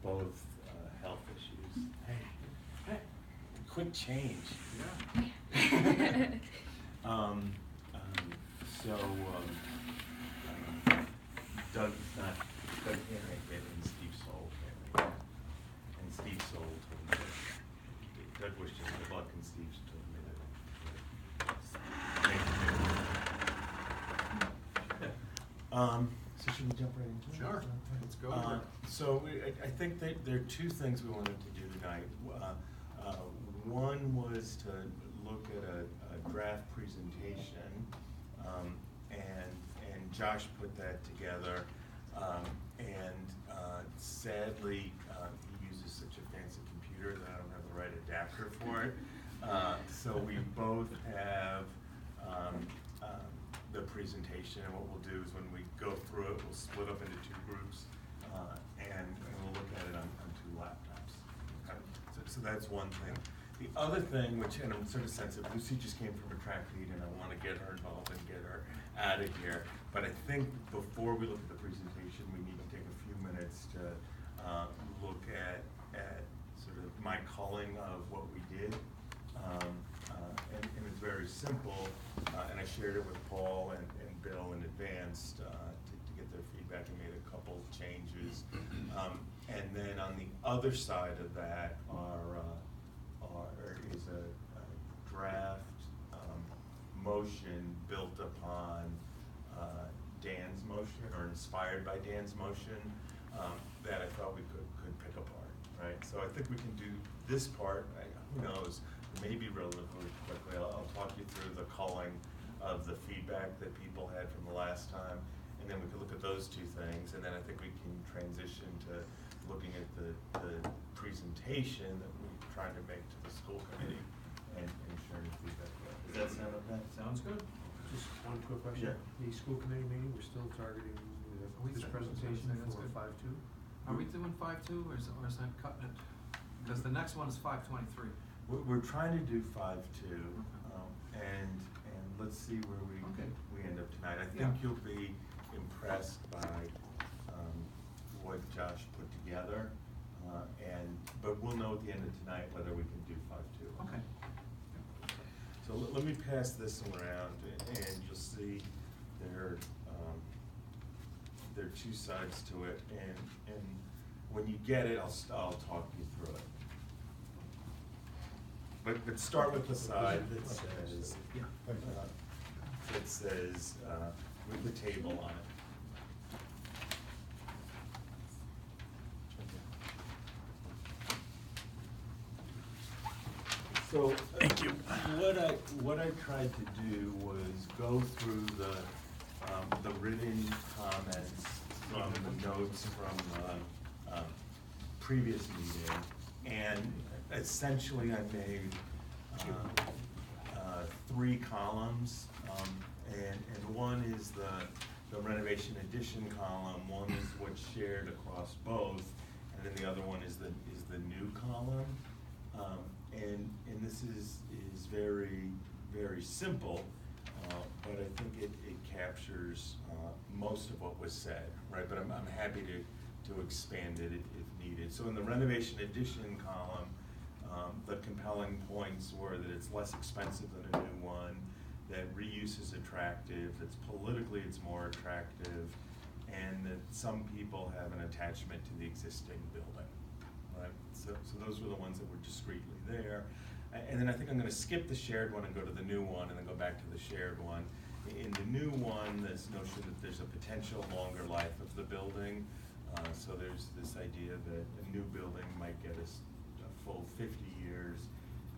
both health issues. Hey, quick change. Yeah. Doug Henry and Steve Soul came in. And Steve Soul told me that Doug wished him good luck, and Steve told me that. So should we jump right into it? Sure, let's go. So I think that there are two things we wanted to do tonight. One was to look at a draft presentation, and Josh put that together. Sadly, he uses such a fancy computer that I don't have the right adapter for it. So we both have the presentation, and what we'll do is when we go through it, we'll split up into two groups, and we'll look at it on two laptops. Okay? So that's one thing. The other thing, which, and I'm sort of sensitive, Lucy just came from a track meet, and I want to get her involved and get her out of here. But I think before we look at the presentation, we need to take a few minutes to look at sort of my culling of what we did. And it's very simple, and I shared it with Paul and Bill in advance to get their feedback, and made a couple changes. And then on the other side of that is a draft motion built upon Dan's motion, or inspired by Dan's motion, that I thought we could pick apart, right? So I think we can do this part. Who knows? Maybe relatively quickly. I'll talk you through the culling of the feedback that people had from the last time, and then we can look at those two things, and then I think we can transition to looking at the presentation that we're trying to make to the school committee and sharing feedback. Does that sound okay? Sounds good. Just one quick question. Yeah. The school committee meeting, we're still targeting this presentation That's for good. 5-2? Are we doing 5-2, or is that cutting it? Because the next one is 5:23. We're trying to do 5-2, and let's see where we end up tonight. I think you'll be impressed by what Josh put together, but we'll know at the end of tonight whether we can do 5-2. Okay. So let me pass this around, and you'll see there are two sides to it, and when you get it, I'll talk you through it. But start with the side that says with the table on it. So thank you. What I tried to do was go through the written comments from the notes from the previous meeting, and essentially I made three columns, and one is the renovation addition column, one is what's shared across both, and then the other one is the new column. And this is very, very simple, but I think it captures most of what was said, right? But I'm happy to expand it if needed. So in the renovation addition column, the compelling points were that it's less expensive than a new one, that reuse is attractive, that's politically it's more attractive, and that some people have an attachment to the existing building, right? So those were the ones that were discreetly there. And then I think I'm going to skip the shared one and go to the new one, and then go back to the shared one. In the new one, this notion that there's a potential longer life of the building. So there's this idea that a new building might get us a full 50 years,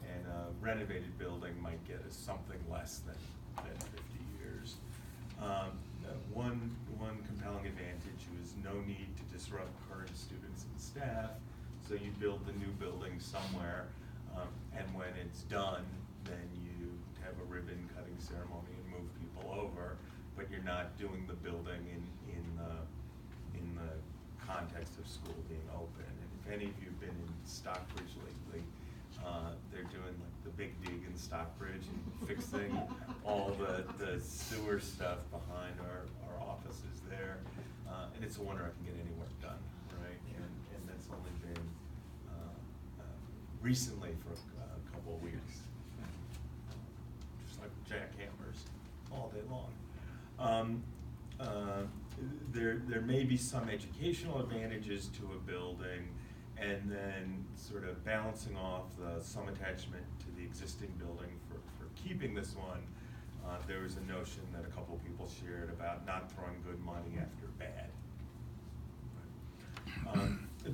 and a renovated building might get us something less than 50 years. One compelling advantage was no need to disrupt current students and staff, so you build the new building somewhere, and when it's done, then you have a ribbon cutting ceremony and move people over, but you're not doing the building in the context of school being open. And if any of you have been in Stockbridge lately, they're doing like the big dig in Stockbridge and fixing all the sewer stuff behind our offices there. And it's a wonder I can get any work done, right? And that's only recently for a couple of weeks. Just like jackhammers all day long. There may be some educational advantages to a building, and then sort of balancing off some attachment to the existing building for keeping this one. There was a notion that a couple people shared about not throwing good money after bad.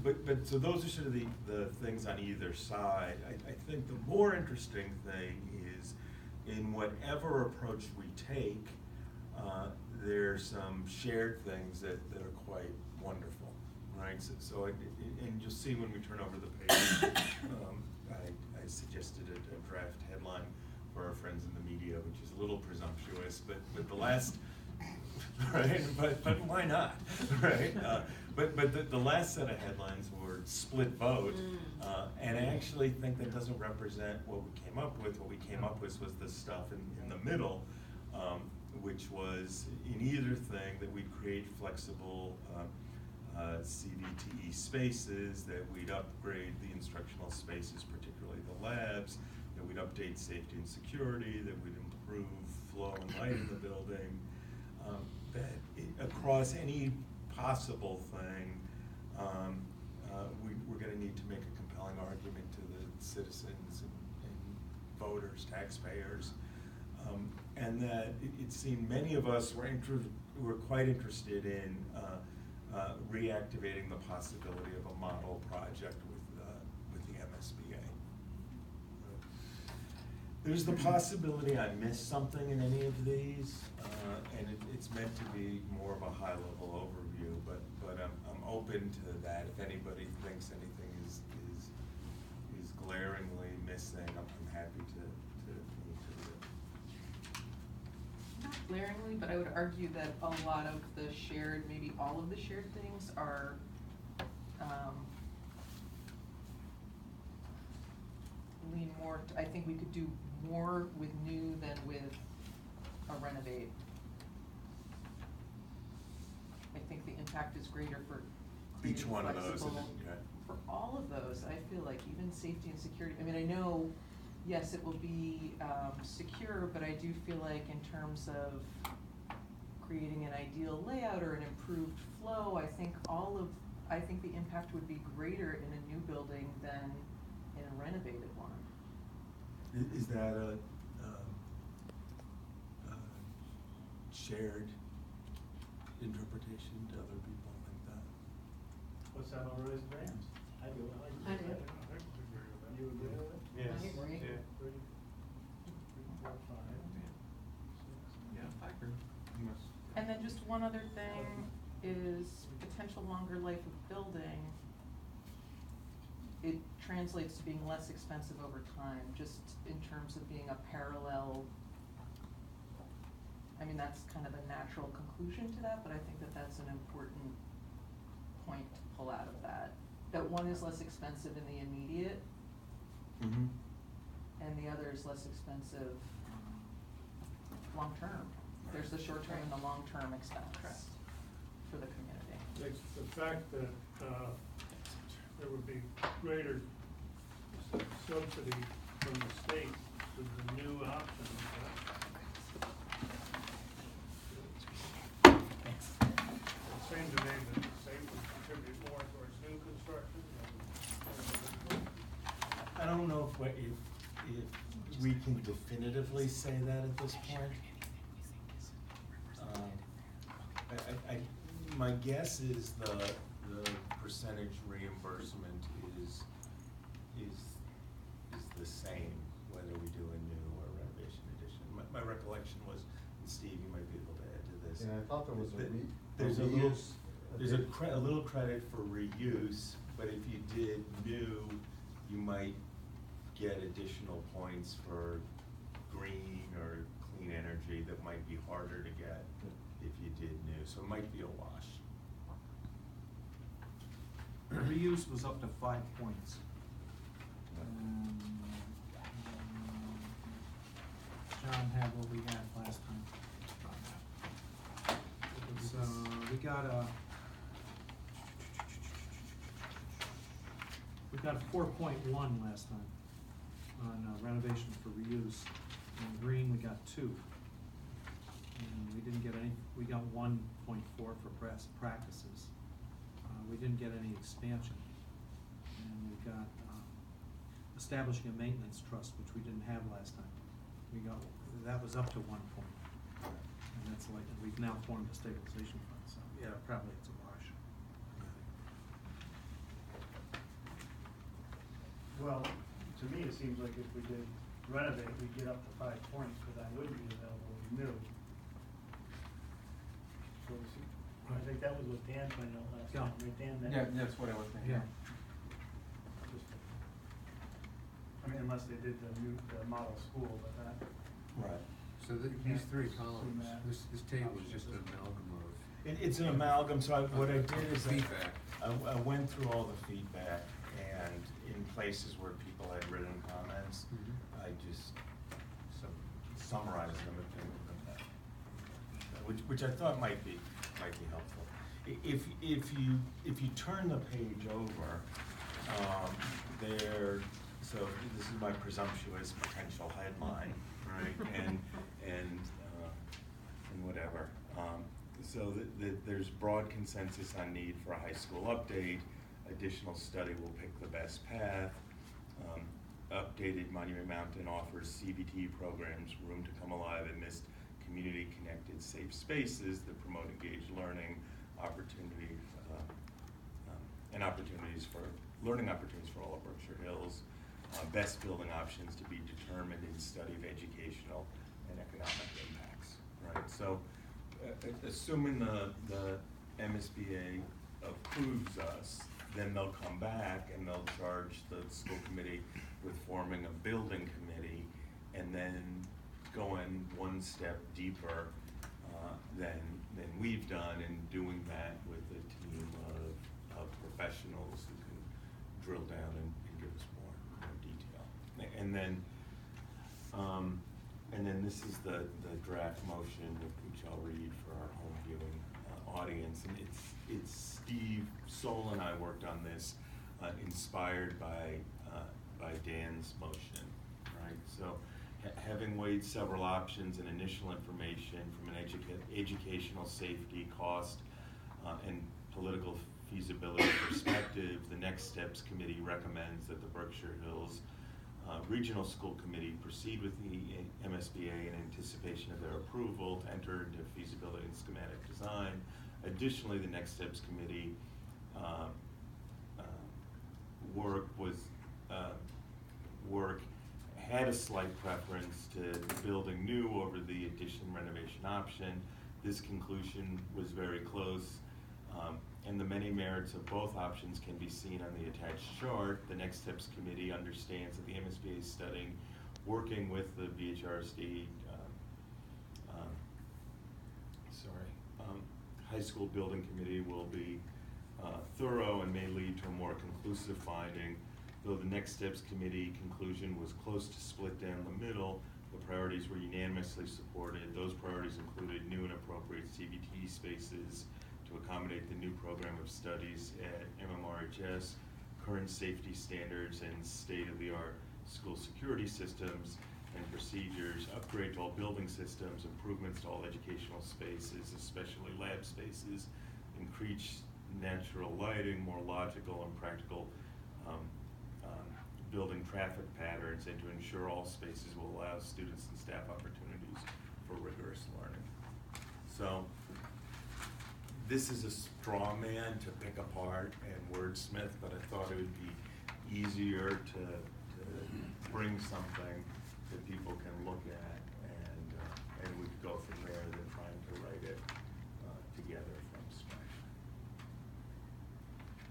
But so those are sort of the things on either side. I think the more interesting thing is in whatever approach we take, there's some shared things that are quite wonderful, right? So and you'll see when we turn over the page, I suggested a draft headline for our friends in the media, which is a little presumptuous, but the last, right? But why not, right? But the last set of headlines were split vote, and I actually think that doesn't represent what we came up with. What we came up with was the stuff in the middle, which was in either thing that we'd create flexible CVTE spaces, that we'd upgrade the instructional spaces, particularly the labs, that we'd update safety and security, that we'd improve flow and light in the building, that across any possible thing, we're going to need to make a compelling argument to the citizens and voters, taxpayers, and that it seemed many of us were quite interested in reactivating the possibility of a model project with the MSBA. There's the possibility I missed something in any of these, and it's meant to be more of a high-level overview, but I'm open to that. If anybody thinks anything is glaringly missing, I'm happy to move to it. Not glaringly, but I would argue that a lot of the shared, maybe all of the shared things are lean more, I think we could do more with new than with a renovate. I think the impact is greater for Each one of those, flexible. yeah. For all of those, I feel like even safety and security, I mean, I know, yes, it will be secure, but I do feel like in terms of creating an ideal layout or an improved flow, I think the impact would be greater in a new building than in a renovated one. Is that a shared interpretation? Do other people think that? What's that on Rose Grams? I do. I do. You agree with it? Yes. I agree. Yeah. 3, 4, 5, 6. Yeah, I agree. And then just one other thing is potential longer life of building. It translates to being less expensive over time, just in terms of being a parallel. I mean, that's kind of a natural conclusion to that, but I think that that's an important point to pull out of that. That one is less expensive in the immediate, Mm-hmm. and the other is less expensive long-term. There's the short-term and the long-term expense for the community. It's the fact that there would be greater subsidy from the state to the new option. It seemed to me that the state would contribute more towards new construction. I don't know if we can definitively say that at this point. My guess is the percentage reimbursement is the same whether we do a new or renovation addition. My recollection was, and Steve, you might be able to add to this. Yeah, I thought there was There's a reuse. little credit for reuse, but if you did new, you might get additional points for green or clean energy that might be harder to get if you did new, so it might be a wash. Reuse was up to 5 points. John had what we had last time. So we got 4.1 last time on renovation for reuse. In green, we got 2. And we didn't get any, we got 1.4 for practices. We didn't get any expansion. And we got establishing a maintenance trust, which we didn't have last time. We got, that was up to 1 point. And that's like, we've now formed a stabilization fund, so yeah, probably it's a wash. Well, to me, it seems like if we did renovate, we'd get up to 5 points, but that wouldn't be available new. So I think that was what Dan pointed out last Yeah. time, right, Dan? That- Yeah, that's what I was thinking. Yeah. I mean, unless they did the model school, but that. Right. So You these can't 3 assume columns, that. this table is just an amalgam of. It's an amalgam, so what I did is Feedback. I went through all the feedback, and in places where people had written comments, Mhm. I just summarized them and moved them back. Which I thought might be helpful. If you turn the page over, so this is my presumptuous potential headline, right? And whatever. So there's broad consensus on need for a high school update. Additional study will pick the best path. Updated Monument Mountain offers CBT programs, room to come alive amidst community-connected safe spaces that promote engaged learning, and learning opportunities for all of Berkshire Hills. Best building options to be determined in study of educational and economic impacts, right? So, assuming the MSBA approves us, then they'll come back and they'll charge the school committee with forming a building committee, and then going one step deeper than we've done, and doing that with a team of professionals who can drill down and give us more detail. And then this is the draft motion, which I'll read for our home viewing audience. And it's Steve Soul and I worked on this, inspired by Dan's motion, right? So having weighed several options and initial information from an educational safety, cost, and political feasibility perspective, the Next Steps Committee recommends that the Berkshire Hills Regional School Committee proceed with the MSBA in anticipation of their approval to enter into feasibility and schematic design. Additionally, the Next Steps Committee work had a slight preference to building new over the addition renovation option. This conclusion was very close, and the many merits of both options can be seen on the attached chart. The Next Steps Committee understands that the MSBA is studying, working with the VHRSD High School Building Committee will be thorough and may lead to a more conclusive finding. Though the Next Steps Committee conclusion was close to split down the middle, the priorities were unanimously supported. Those priorities included new and appropriate CBT spaces to accommodate the new program of studies at MMRHS, current safety standards and state-of-the-art school security systems and procedures, upgrade to all building systems, improvements to all educational spaces, especially lab spaces, increase natural lighting, more logical and practical building traffic patterns, and to ensure all spaces will allow students and staff opportunities for rigorous learning. So this is a straw man to pick apart and wordsmith, but I thought it would be easier to bring something that people can look at, and we could go from there than trying to write it together from scratch.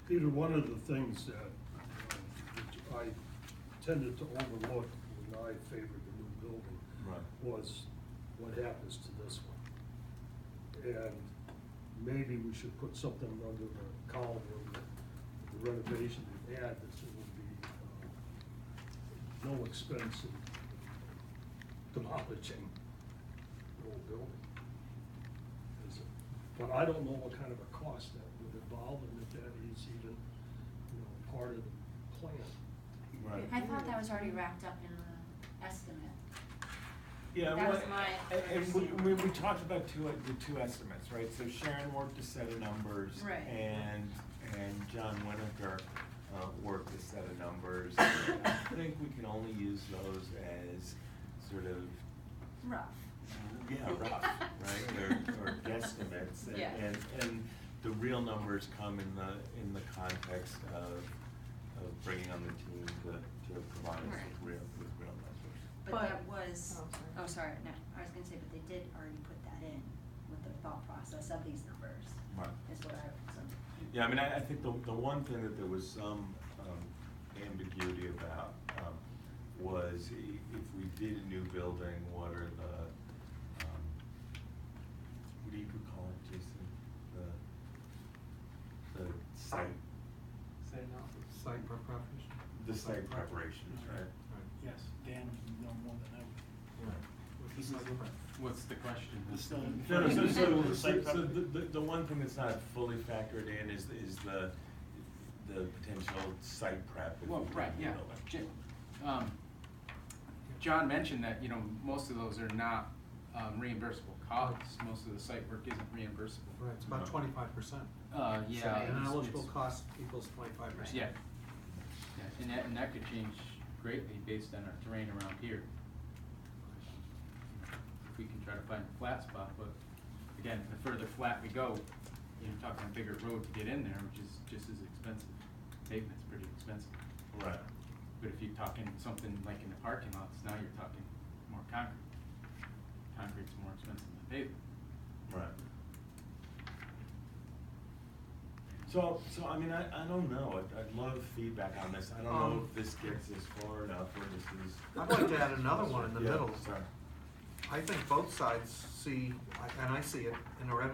Peter, one of the things that I tended to overlook when I favored the new building was what happens to this one. And maybe we should put something under the column of the renovation and add that it would be no expense in demolishing the whole building. But I don't know what kind of a cost that would involve, and if that is even, part of the plan. Right. I thought that was already wrapped up in the estimate. Yeah, That well, was my and we understanding. talked about the two estimates, right? So Sharon worked a set of numbers. Right. And John Winokur worked a set of numbers. I think we can only use those as sort of, Rough. yeah, rough, right? Or guesstimates. Yeah. And the real numbers come in the context of bringing on the team to provide us Right. with real numbers. But But- that was, Oh, sorry. oh, sorry, no, I was gonna say, but they did already put that in with their thought process of these numbers, Right. is what I, so. Yeah, I mean, I think the one thing that there was some ambiguity about was if we did a new building, what are what do you call it, Jason? The site, Say no. Site preparation? the site preparations, right? Yes, Dan would know more than ever. What's the question? No, no, The site so prep- the one thing that's not fully factored in is the potential site prep. if Well, we do right, a new yeah. building. John mentioned that, most of those are not reimbursable costs. Most of the site work isn't reimbursable. Right, it's about 25%. Yeah. So an it's- eligible it's- cost equals 25%. Yeah. Yeah, and that could change greatly based on our terrain around here. If we can try to find a flat spot, but again, the further flat we go, you're talking a bigger road to get in there, which is just as expensive. Pavement's pretty expensive. Right. But if you're talking something like in the parking lots, now you're talking more concrete. Concrete's more expensive than pavement. Right. So I mean, I don't know, I'd love feedback on this, I don't know if this gets us far enough, or this is. I'd like to add another one in the Yeah, middle. sorry. I think both sides see, and I see it in the red,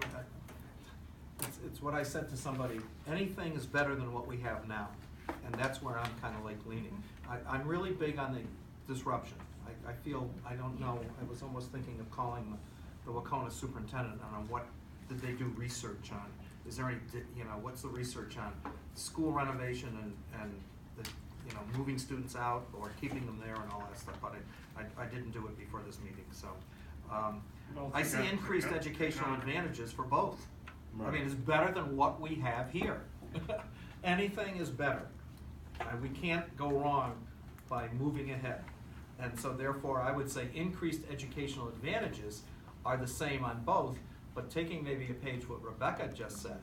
it's what I said to somebody, anything is better than what we have now. And that's where I'm kinda like leaning. I'm really big on the disruption. I feel, I don't know, I was almost thinking of calling the Wacona superintendent on what did they do research on? Is there any, what's the research on school renovation and the, moving students out or keeping them there and all that stuff? But I didn't do it before this meeting, so. I see increased educational advantages for both. I mean, it's better than what we have here. Anything is better. We can't go wrong by moving ahead. And so therefore, I would say increased educational advantages are the same on both, but taking maybe a page what Rebecca just said,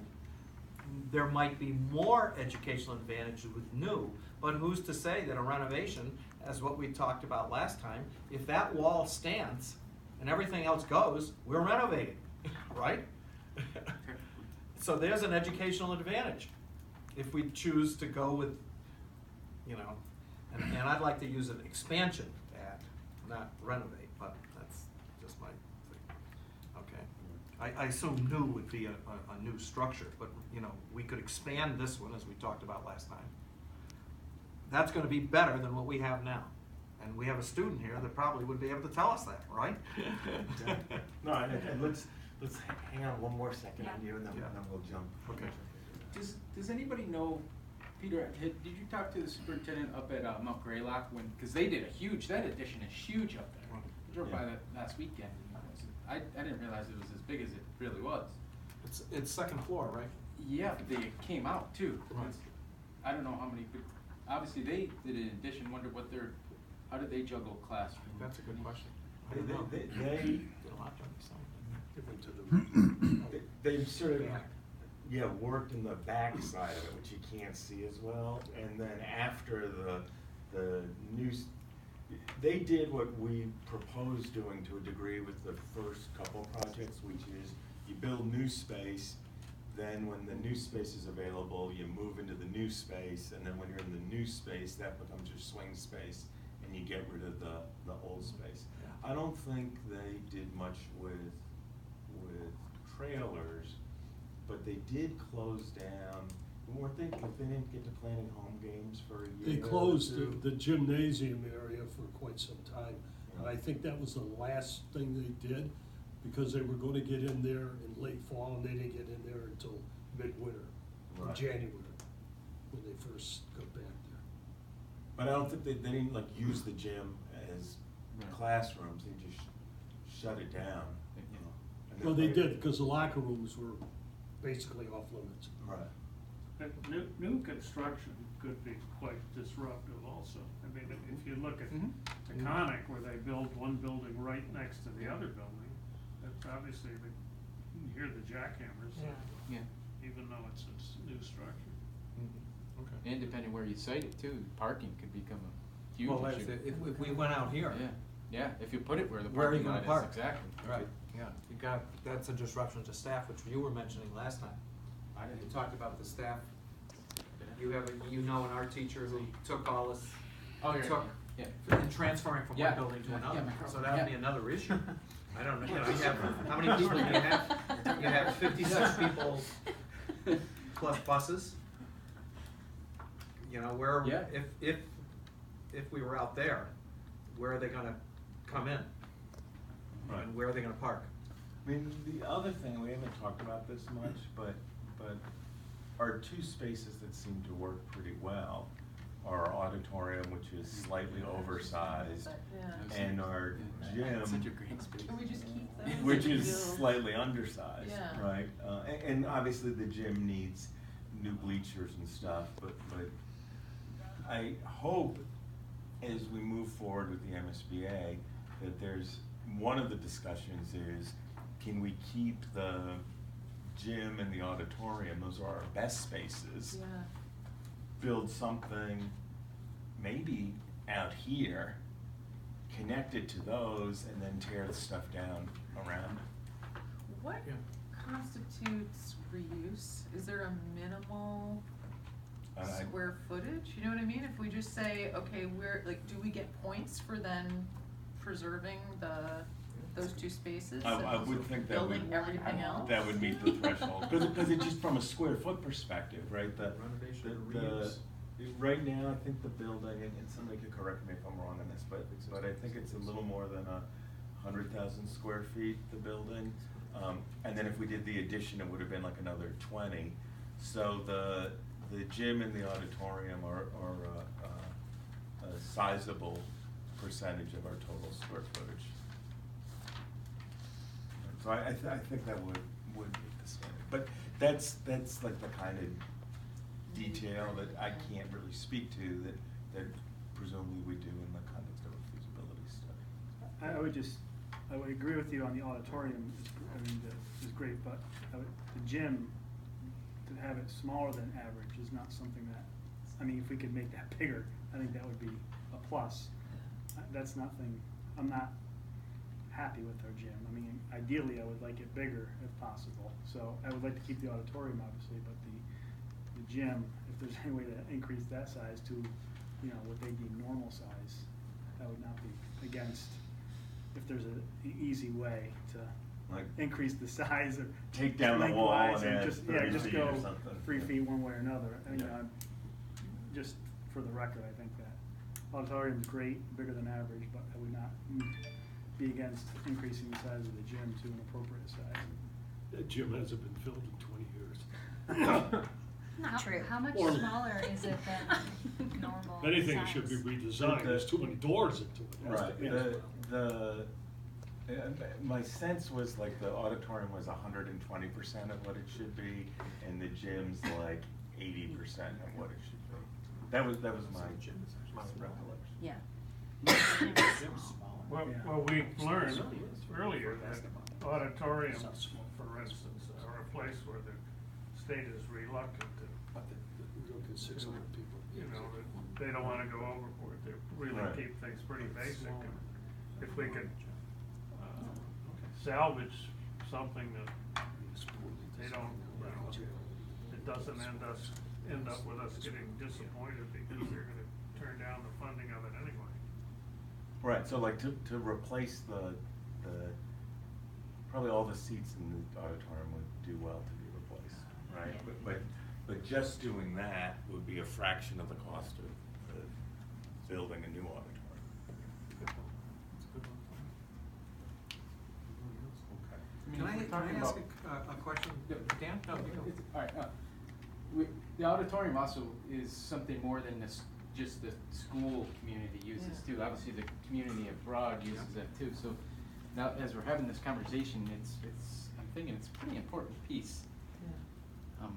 there might be more educational advantages with new, but who's to say that a renovation, as what we talked about last time, if that wall stands and everything else goes, we're renovating, right? So there's an educational advantage if we choose to go with, and I'd like to use an expansion to add, not renovate, but that's just my thing. Okay. I assume new would be a new structure, but, we could expand this one as we talked about last time. That's gonna be better than what we have now. And we have a student here that probably would be able to tell us that, right? No, and let's hang on one more second on you, and then Yeah. we'll jump. Okay. Does anybody know, Peter, did you talk to the superintendent up at Mount Greylock because they did that addition is huge up there. I drove by that last weekend. I didn't realize it was as big as it really was. It's second floor, right? Yeah, but they came out too. Right. I don't know how many, but obviously they did an addition, wonder how did they juggle classroom? That's a good question. I They, don't know. they, Did a lot of something. Given to the, they've sort of, worked in the back side of it, which you can't see as well, and then after the they did what we proposed doing to a degree with the first couple projects, which is you build new space, then when the new space is available, you move into the new space, and then when you're in the new space, that becomes your swing space, and you get rid of the old space. Yeah. I don't think they did much with trailers, but they did close down, weren't they didn't get to planning home games for a year? they closed the gymnasium area for quite some time. And I think that was the last thing they did, because they were gonna get in there in late fall, and they didn't get in there until midwinter, Right. January, when they first got back there. But I don't think they didn't like use the gym as Right. classrooms, they just shut it down, you know. and Well, then they did, because the locker rooms were basically off limits. Right. But new construction could be quite disruptive also. I mean, if you look at Mhm. Taconic, where they build one building right next to the other building, that's obviously, you hear the jackhammers, Yeah. even though it's a new structure. Okay. And depending where you site it too, parking could become a huge Well, issue. if we went out here. Yeah, if you put it where the Where are you parking gonna lot park? is, exactly. Right, yeah, you got, that's a disruption to staff, which you were mentioning last time. You talked about the staff, you have, an art teacher who took all this, Oh, yeah, took, yeah. and transferring from one Yeah, building to yeah, another, yeah. so that would be Yeah. another issue. I don't know, you know, you have, how many people do you have? You have 56 people plus buses. You know, where, Yeah. if we were out there, where are they gonna come in? Right. And where are they gonna park? I mean, the other thing, we haven't talked about this much, but our two spaces that seem to work pretty well are our auditorium, which is slightly oversized, Yeah. and our Yeah, that's such a gym, great space. Can we just keep those? which is Yeah. slightly undersized, Yeah. right? And obviously the gym needs new bleachers and stuff, but I hope as we move forward with the MSBA, that there's, one of the discussions is, can we keep the gym and the auditorium, those are our best spaces. Yeah. Build something maybe out here, connect it to those, and then tear the stuff down around it. What Yeah. constitutes reuse? Is there a minimal I- square footage? You know what I mean? If we just say, okay, do we get points for then preserving those two spaces? I and would think that would, building everything else? that would meet the threshold, because it's just from a square foot perspective, right? Renovation or The- reuse? Right now, I think the building, and somebody could correct me if I'm wrong on this, but I think it's a little more than 100,000 square feet, the building. And then if we did the addition, it would have been like another 20. So the gym and the auditorium are a sizable percentage of our total square footage. So I think that would meet the standard, but that's like the kind of detail that I can't really speak to that presumably we do in the context of a feasibility study. I would agree with you on the auditorium, is great, but the gym, to have it smaller than average is not something that, if we could make that bigger, I think that would be a plus. That's nothing, I'm not happy with our gym. Ideally, I would like it bigger if possible, so I would like to keep the auditorium obviously, but the gym, if there's any way to increase that size to, what they deem normal size, I would not be against, if there's an easy way to Like increase the size or take down the wall and lengthwise add just 30 just feet go or something. 3 feet one way or another. Yeah. Just for the record, I think that auditorium's great, bigger than average, but I would not be against increasing the size of the gym to an appropriate size. That gym hasn't been filled in 20 years. Not true. How much Or- smaller is it than normal If anything, it should be size? redesigned, there's too many doors into it. That's Right, the- my sense was like the auditorium was 120% of what it should be, and the gym's like 80% of what it should be. That was my recollection. Yeah. Well, we learned earlier that auditoriums, for instance, are a place where the state is reluctant to, We're looking at 600 people. that they don't wanna go overboard. They really Right. keep things pretty basic. And if we could salvage something that they don't, it doesn't end up with us getting disappointed because they're gonna turn down the funding of it anyway. Right, so like to replace the, probably all the seats in the auditorium would do well to be replaced, right? But just doing that would be a fraction of the cost of building a new auditorium. Okay. Can I we're talking ask about- a question? Yeah. Dan? No, you go. All right, the auditorium also is something more than this just the school community uses too. Obviously, the community abroad uses that too. So now, as we're having this conversation, I'm thinking it's a pretty important piece Yeah. to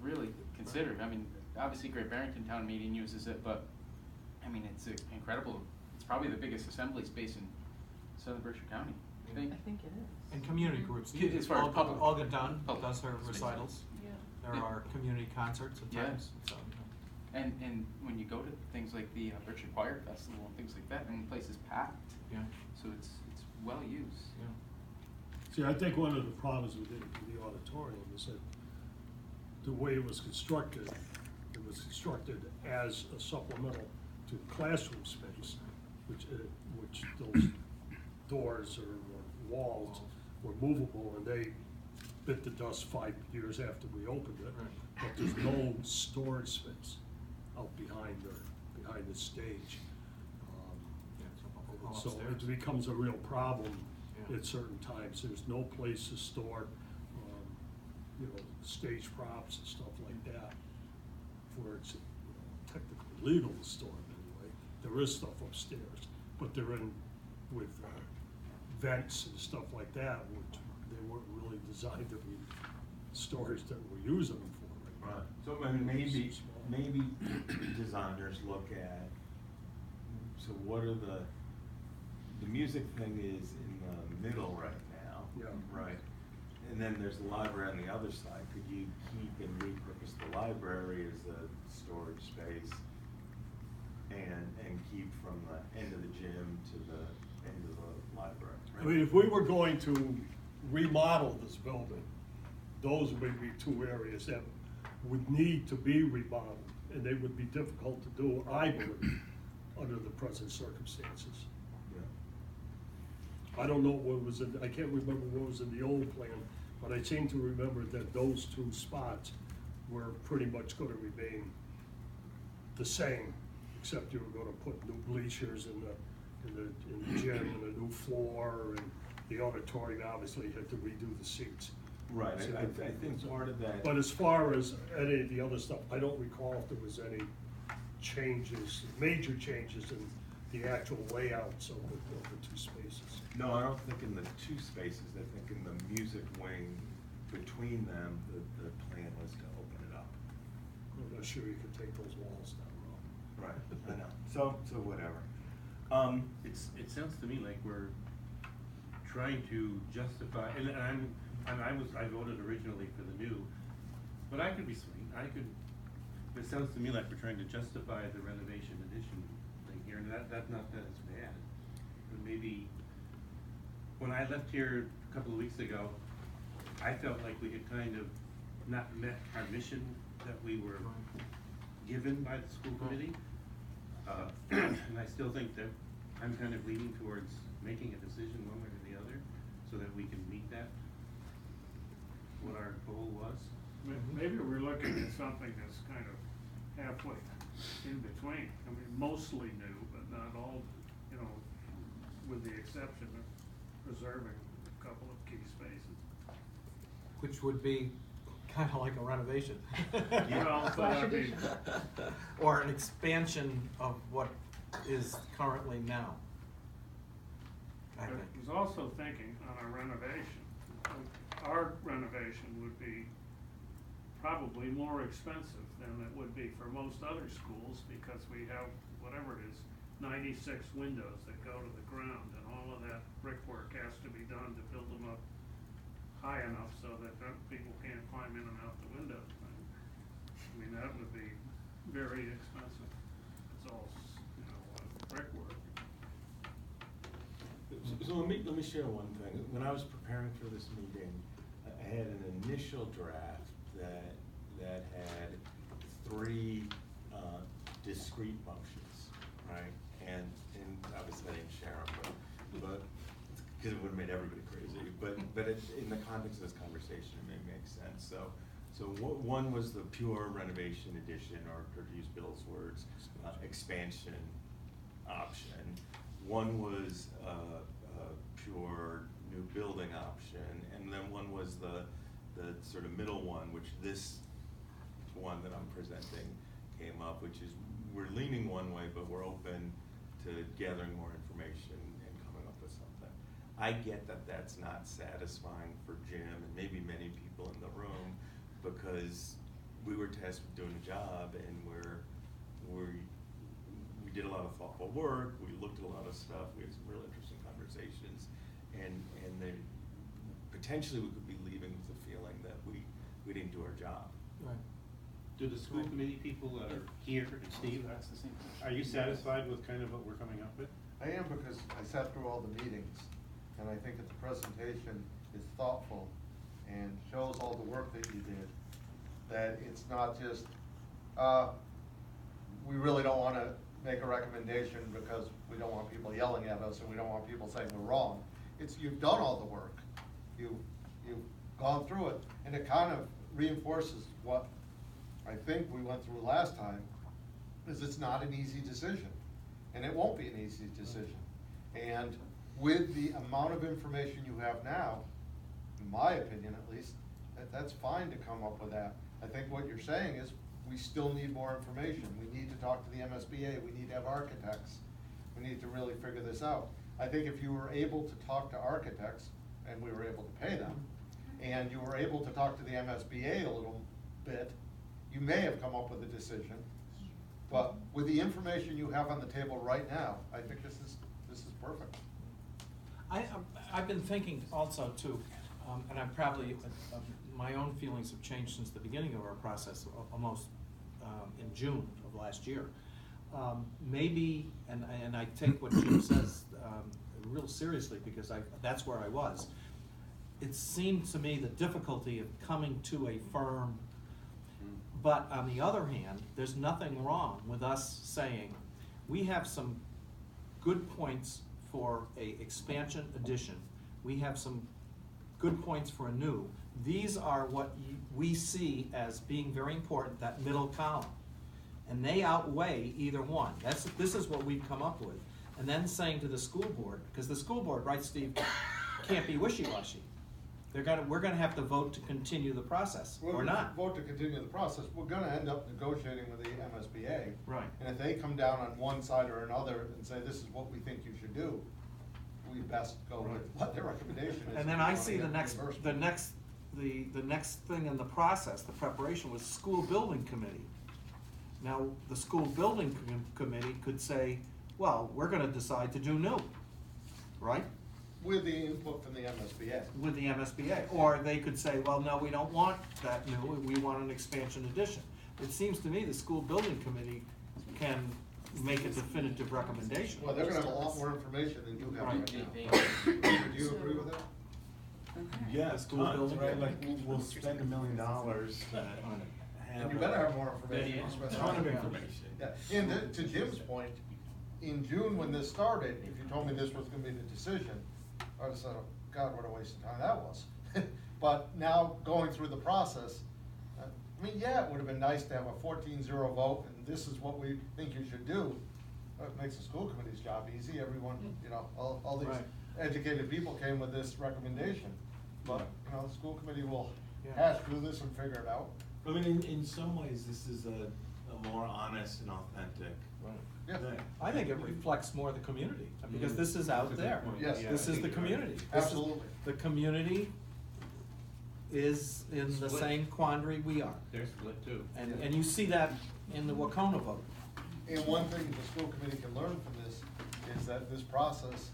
really consider. I mean, obviously, Great Barrington Town Meeting uses it, but I mean, it's incredible. It's probably the biggest assembly space in Southern Berkshire County. I think. I think it is. And community groups. As far as public- Olga Dunn public does her spaces. recitals. Yeah. There Yeah. are community concerts at Yeah. times, so. And when you go to things like the Berkshire Choir Festival and things like that, I mean, the place is packed. Yeah. So it's well used. Yeah. See, I think one of the problems with the auditorium is that the way it was constructed as a supplemental to classroom space, which those doors or walls were movable, and they bit the dust 5 years after we opened it. Right. But there's no storage space out behind the stage. Yeah, And all so upstairs. it becomes a real problem Yeah. at certain times. There's no place to store, stage props and stuff like that, where it's technically legal to store them anyway. There is stuff upstairs, but they're in with vents and stuff like that, which they weren't really designed to be storage that we're using them for. Right, so I mean, maybe designers look at, so what are the music thing is in the middle right now. Yeah. Right, and then there's the library on the other side. Could you keep and repurpose the library as a storage space and keep from the end of the gym to the end of the library? I mean, if we were going to remodel this building, those would be two areas that would need to be remodeled, and they would be difficult to do, I believe, under the present circumstances. Yeah. I don't know what was in, I can't remember what was in the old plan, but I seem to remember that those two spots were pretty much gonna remain the same, except you were gonna put new bleachers in the gym and a new floor, and the auditorium obviously had to redo the seats. Right, So I think part of that. But as far as any of the other stuff, I don't recall if there was any changes, major changes in the actual layouts of the two spaces. No, I don't think in the two spaces. I think in the music wing between them, the plan was to open it up. I'm not sure you could take those walls down. Right, I know. So whatever. It sounds to me like we're trying to justify, and I voted originally for the new, but I could be swayed. It sounds to me like we're trying to justify the renovation addition thing here, and that's not that it's bad. But maybe, when I left here a couple of weeks ago, I felt like we had kind of not met our mission that we were given by the school committee. And I still think that I'm kind of leaning towards making a decision one way or the other, so that we can meet that, what our goal was. Maybe we're looking at something that's kind of halfway in between. I mean, mostly new, but not all, with the exception of preserving a couple of key spaces. Which would be kind of like a renovation. Well, but I mean, Or an expansion of what is currently now. I I think. was also thinking on a renovation. Our renovation would be probably more expensive than it would be for most other schools, because we have, whatever it is, 96 windows that go to the ground, and all of that brickwork has to be done to build them up high enough so that people can't climb in and out the windows. I mean, that would be very expensive. It's all, brickwork. So let me share one thing. When I was preparing for this meeting, I had an initial draft that had 3 discrete motions, right? And obviously I didn't share them, but because it would have made everybody crazy. But in the context of this conversation, it may make sense. So one was the pure renovation addition, or to use Bill's words, expansion option. One was pure new building option, and then one was the sort of middle one, which this one that I'm presenting came up, which is we're leaning one way, but we're open to gathering more information and coming up with something. I get that that's not satisfying for Jim and maybe many people in the room, because we were tasked with doing a job, and we did a lot of thoughtful work, we looked at a lot of stuff, we had some real interesting conversations, and potentially we could be leaving with the feeling that we didn't do our job. Right. Do the school committee people that are here, and Steve, That's the same thing. are you satisfied with kind of what we're coming up with? I am, because I sat through all the meetings, and I think that the presentation is thoughtful and shows all the work that you did. That it's not just, we really don't wanna make a recommendation because we don't want people yelling at us and we don't want people saying we're wrong. It's, you've done all the work, you've gone through it, and it kind of reinforces what I think we went through last time, is it's not an easy decision, and it won't be an easy decision. And with the amount of information you have now, in my opinion at least, that's fine to come up with that. I think what you're saying is, we still need more information. We need to talk to the MSBA, we need to have architects, we need to really figure this out. I think if you were able to talk to architects, and we were able to pay them, and you were able to talk to the MSBA a little bit, you may have come up with a decision. But with the information you have on the table right now, I think this is perfect. I've been thinking also too, and I probably, my own feelings have changed since the beginning of our process, almost in June of last year. Maybe, and I take what Jim says real seriously, because that's where I was. It seemed to me the difficulty of coming to a firm, but on the other hand, there's nothing wrong with us saying, we have some good points for a expansion addition, we have some good points for a new. These are what we see as being very important, that middle column. And they outweigh either one. This is what we've come up with. And then saying to the school board, because the school board, right, Steve, can't be wishy-washy. We're gonna have to vote to continue the process, or not. Vote to continue the process, we're gonna end up negotiating with the MSBA. Right. And if they come down on one side or another and say, this is what we think you should do, we best go with what their recommendation is. And then if we I wanna see get the next thing in the process, the preparation, was school building committee. Now, the school building committee could say, well, we're gonna decide to do new, right? With the input from the MSBA. With the MSBA, or they could say, well, no, we don't want that new, we want an expansion addition. It seems to me the school building committee can make a definitive recommendation. Well, they're gonna have a lot more information than you have Right. right now. Do you agree with that? Yeah, School tons, building. right, like, we'll spend $1 million to have. And you better have more information. A ton of information. Yeah, and to Jim's point, in June when this started, if you told me this was gonna be the decision, I'd have said, oh, God, what a waste of time that was. But now, going through the process, I mean, yeah, it would have been nice to have a 14-0 vote, and this is what we think you should do. It makes the school committee's job easy, everyone, you know, all these Right. educated people came with this recommendation. But, you know, the school committee will Yeah. hash through this and figure it out. I mean, in some ways, this is a more honest and authentic Yeah. thing. I think it reflects more the community, because this is out That's a good there. point. Yes. Yeah, This I is think the you're right. community. This is- Absolutely. The community is in the Split. same quandary we are. They're split too. And you see that in the Wacona vote. And one thing the school committee can learn from this is that this process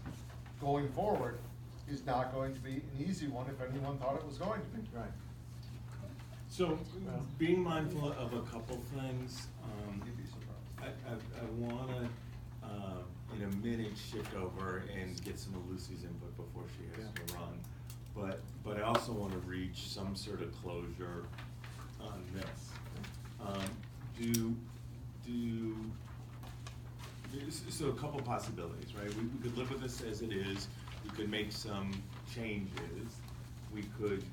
going forward is not going to be an easy one if anyone thought it was going to be. Right. So, being mindful of a couple things, You'd be surprised. I wanna, in a minute, shift over and get some of Lucy's input before she has to run. But I also wanna reach some sort of closure on this. So a couple possibilities, right? We could live with this as it is, we could make some changes, we could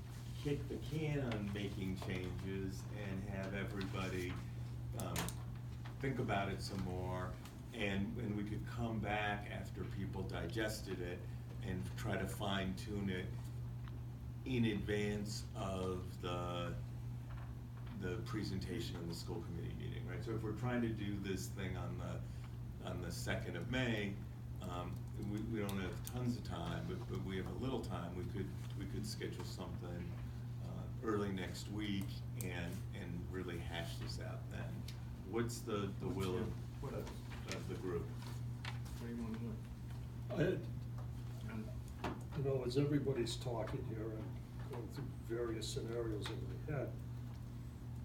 kick the can on making changes and have everybody think about it some more, and we could come back after people digested it and try to fine tune it in advance of the presentation in the school committee meeting, right? right, so if we're trying to do this thing on the 2nd of May, we don't have tons of time, but we have a little time, we could schedule something early next week and really hash this out then. What's the will of the group? What do you wanna do? You know, as everybody's talking here and going through various scenarios in my head,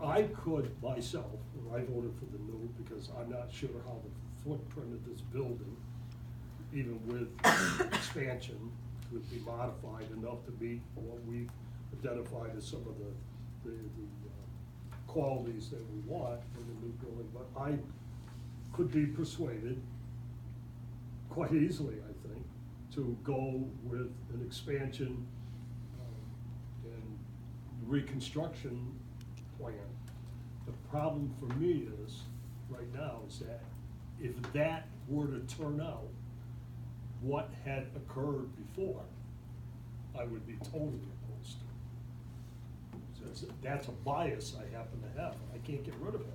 I could myself, when I voted for the new, because I'm not sure how the footprint of this building, even with expansion, would be modified enough to meet what we identified as some of the qualities that we want in the new building. But I could be persuaded quite easily, I think, to go with an expansion and reconstruction plan. The problem for me is, right now, is that if that were to turn out what had occurred before, I would be totally opposed to it. That's a bias I happen to have, and I can't get rid of it.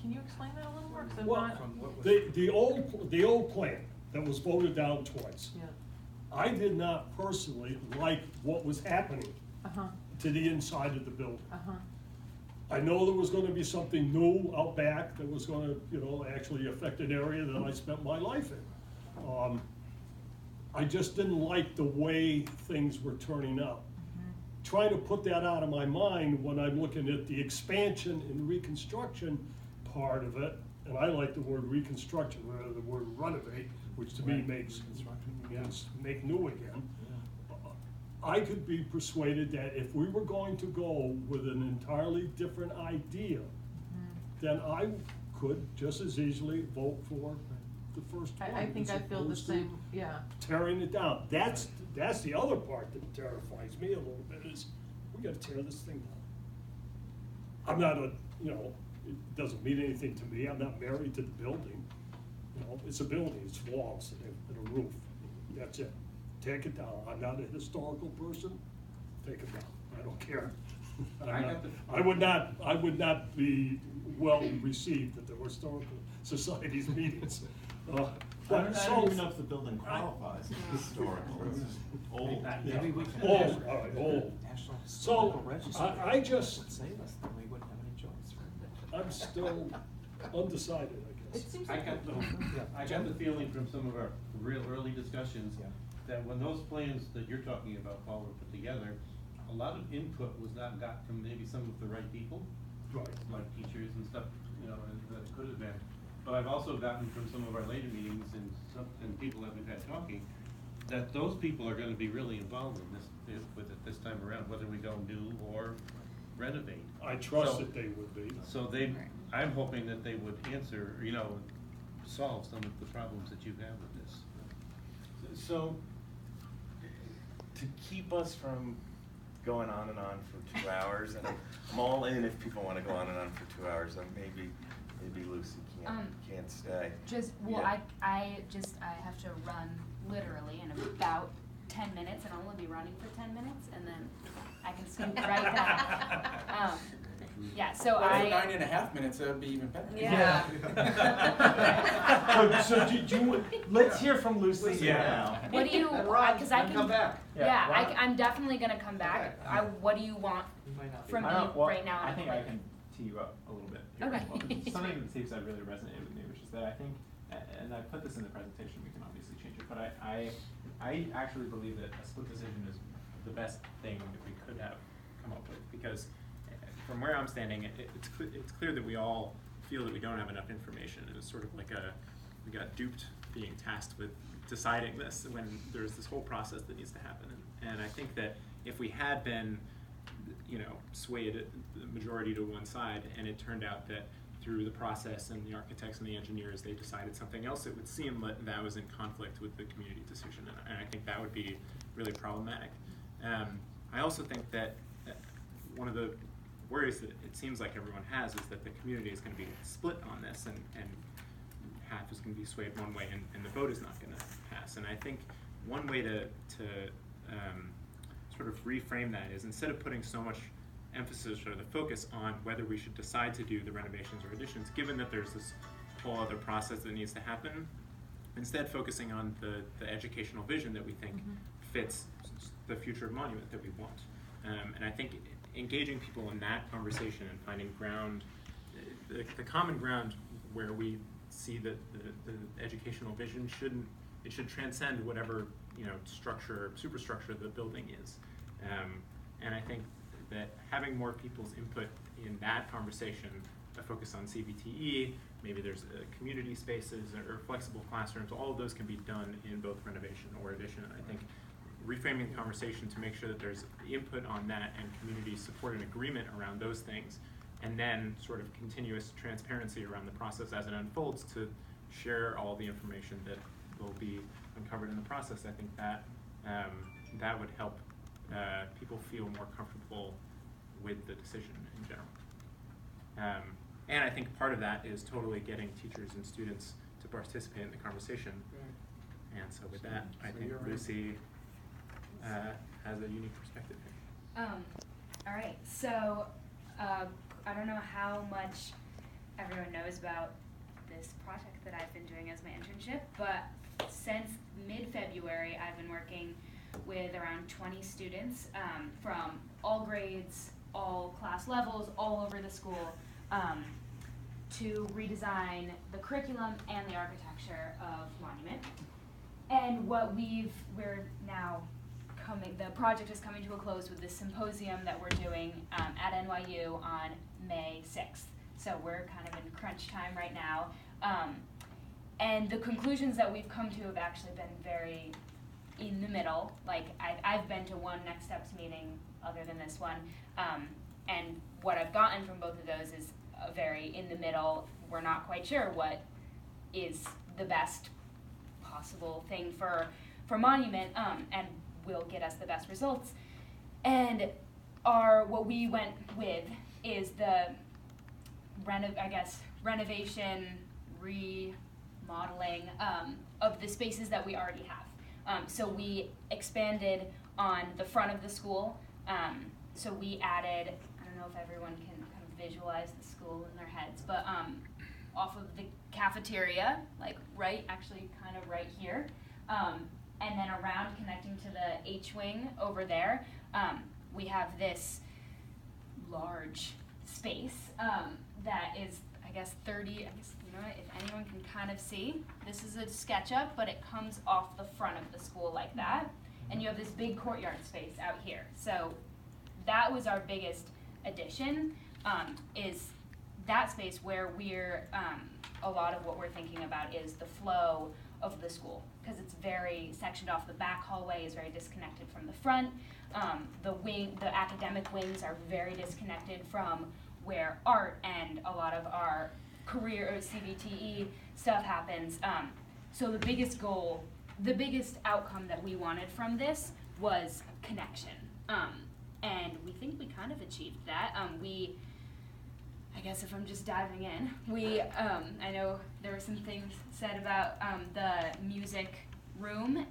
Can you explain that a little more? 'Cause I'm Well, not. the old plan that was voted down twice. Yeah. I did not personally like what was happening to the inside of the building. I know there was gonna be something new out back that was gonna, actually affect an area that I spent my life in. I just didn't like the way things were turning out. Trying to put that out of my mind when I'm looking at the expansion and reconstruction part of it, and I like the word reconstruction rather than the word renovate, which to me makes, make new again. I could be persuaded that if we were going to go with an entirely different idea, then I could just as easily vote for the first one. I think as I feel the opposed to same, yeah. tearing it down. That's the other part that terrifies me a little bit, is we gotta tear this thing down. I'm not it doesn't mean anything to me, I'm not married to the building. It's a building, it's walls and a roof, that's it. Take it down. I'm not a historical person, take it down, I don't care. I would not be well received at the Historical Society's meetings. I don't even know if the building qualifies as historical, it's just old. Maybe we can. Old, all right, old. National So, Historical Register I just, would save us, then we wouldn't have any choice, right? I'm still undecided, I It guess. seems I like. got the feeling from some of our real early discussions Yeah. that when those plans that you're talking about, Paul, were put together, a lot of input was not got from maybe some of the right people, Right. like teachers and stuff, and that it could have been. But I've also gotten from some of our later meetings and people that we've had talking, that those people are gonna be really involved in this, with it this time around, whether we go new or renovate. I trust So- that they would be. So I'm hoping that they would answer, solve some of the problems that you have with this. So, to keep us from going on and on for 2 hours, and I'm all in if people wanna go on and on for 2 hours, and maybe Lucy can't stay. I have to run literally in about 10 minutes, and I'll only be running for 10 minutes, and then I can scoot right down. Yeah, so Well, for 9.5 minutes, that would be even better. Yeah. So let's hear from Lucy now. What do you, because I can. come back. Yeah, I'm definitely gonna come back. Okay. what do you want from me right now? I think I can tee you up a little bit here Okay. as well. Something that Steve said really resonated with me, which is that I think, and I put this in the presentation, we can obviously change it, but I actually believe that a split decision is the best thing that we could have come up with, because from where I'm standing, it's clear that we all feel that we don't have enough information. It was sort of like we got duped being tasked with deciding this when there's this whole process that needs to happen. And I think that if we had been, swayed the majority to one side, and it turned out that through the process and the architects and the engineers, they decided something else, it would seem that that was in conflict with the community decision, and I think that would be really problematic. I also think that one of the worries that it seems like everyone has is that the community is going to be split on this, and half is going to be swayed one way, and the vote is not going to pass. And I think one way to sort of reframe that is, instead of putting so much emphasis or the focus on whether we should decide to do the renovations or additions, given that there's this whole other process that needs to happen. Instead, focusing on the educational vision that we think fits the future of Monument that we want. And I think engaging people in that conversation and finding ground, the common ground where we see that the educational vision should transcend whatever structure, superstructure the building is. And I think that having more people's input in that conversation, a focus on CVTE, maybe there's community spaces or flexible classrooms, all of those can be done in both renovation or addition. And I think reframing the conversation to make sure that there's input on that and community support and agreement around those things, and then sort of continuous transparency around the process as it unfolds to share all the information that will be uncovered in the process. I think that that would help people feel more comfortable with the decision in general. And I think part of that is totally getting teachers and students to participate in the conversation. And so with that, I think Lucy has a unique perspective here. All right, so I don't know how much everyone knows about this project that I've been doing as my internship, but since mid-February, I've been working with around 20 students from all grades, all class levels, all over the school, to redesign the curriculum and the architecture of Monument. And what we're now the project is coming to a close with this symposium that we're doing at NYU on May 6th. So we're kind of in crunch time right now. And the conclusions that we've come to have actually been very in the middle. Like I've been to one Next Steps meeting other than this one. And what I've gotten from both of those is a very in the middle. We're not quite sure what is the best possible thing for Monument, and will get us the best results. And what we went with is the renovation, remodeling of the spaces that we already have. So we expanded on the front of the school. So we added, I don't know if everyone can kind of visualize the school in their heads, but off of the cafeteria, like actually kind of right here, and then around connecting to the H-wing over there, we have this large space that is, I guess, 30, if anyone can kind of see, this is a SketchUp, but it comes off the front of the school like that, and you have this big courtyard space out here. So that was our biggest addition, is that space where we're, a lot of what we're thinking about is the flow of the school, because it's very sectioned off. The back hallway is very disconnected from the front. The academic wings are very disconnected from where art and a lot of our career or CVTE stuff happens. So the biggest goal, the biggest outcome that we wanted from this was connection. And we think we kind of achieved that. I guess if I'm just diving in, I know there were some things said about the music room,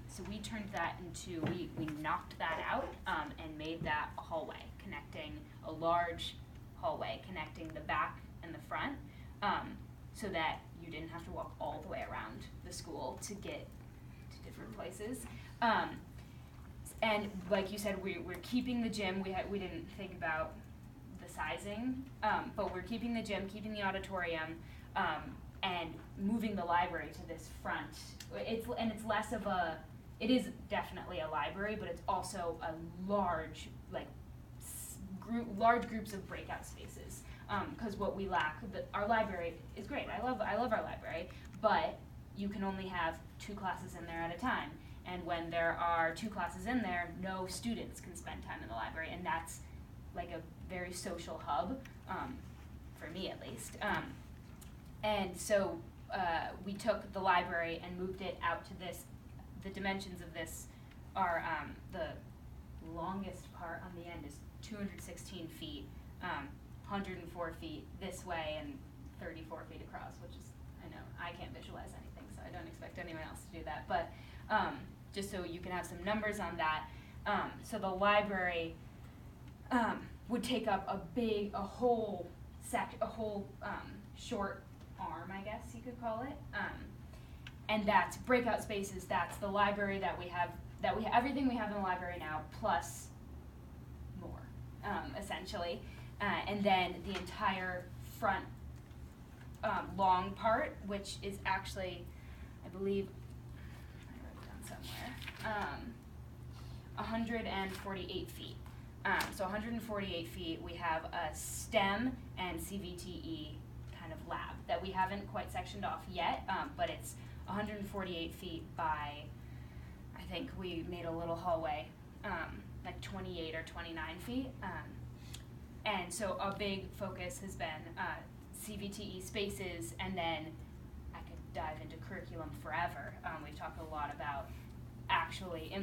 so we turned that into, we knocked that out and made that a hallway, a large hallway connecting the back and the front, so that you didn't have to walk all the way around the school to get to different places. And like you said, we're keeping the gym. We didn't think about the sizing, but we're keeping the gym, keeping the auditorium, and moving the library to this front. It's less of it is definitely a library, but it's also a large, large groups of breakout spaces. Because what we lack, our library is great. I love our library, but you can only have 2 classes in there at a time. And when there are 2 classes in there, no students can spend time in the library, and that's like a very social hub, for me at least. And so we took the library and moved it out to this. The dimensions of this are the longest part on the end is 216 feet, 104 feet this way, and 34 feet across, which is, I know, I can't visualize anything, so I don't expect anyone else to do that. But just so you can have some numbers on that. So the library, would take up a whole short arm, I guess you could call it. And that's breakout spaces, that's the library that we have, everything we have in the library now, plus more, essentially. And then the entire front long part, which is actually, I believe, I wrote it down somewhere, 148 feet. So 148 feet, we have a STEM and CVTE kind of lab that we haven't quite sectioned off yet, but it's 148 feet by, I think we made a little hallway, like 28 or 29 feet. And so a big focus has been CVTE spaces, and then I could dive into curriculum forever. We've talked a lot about actually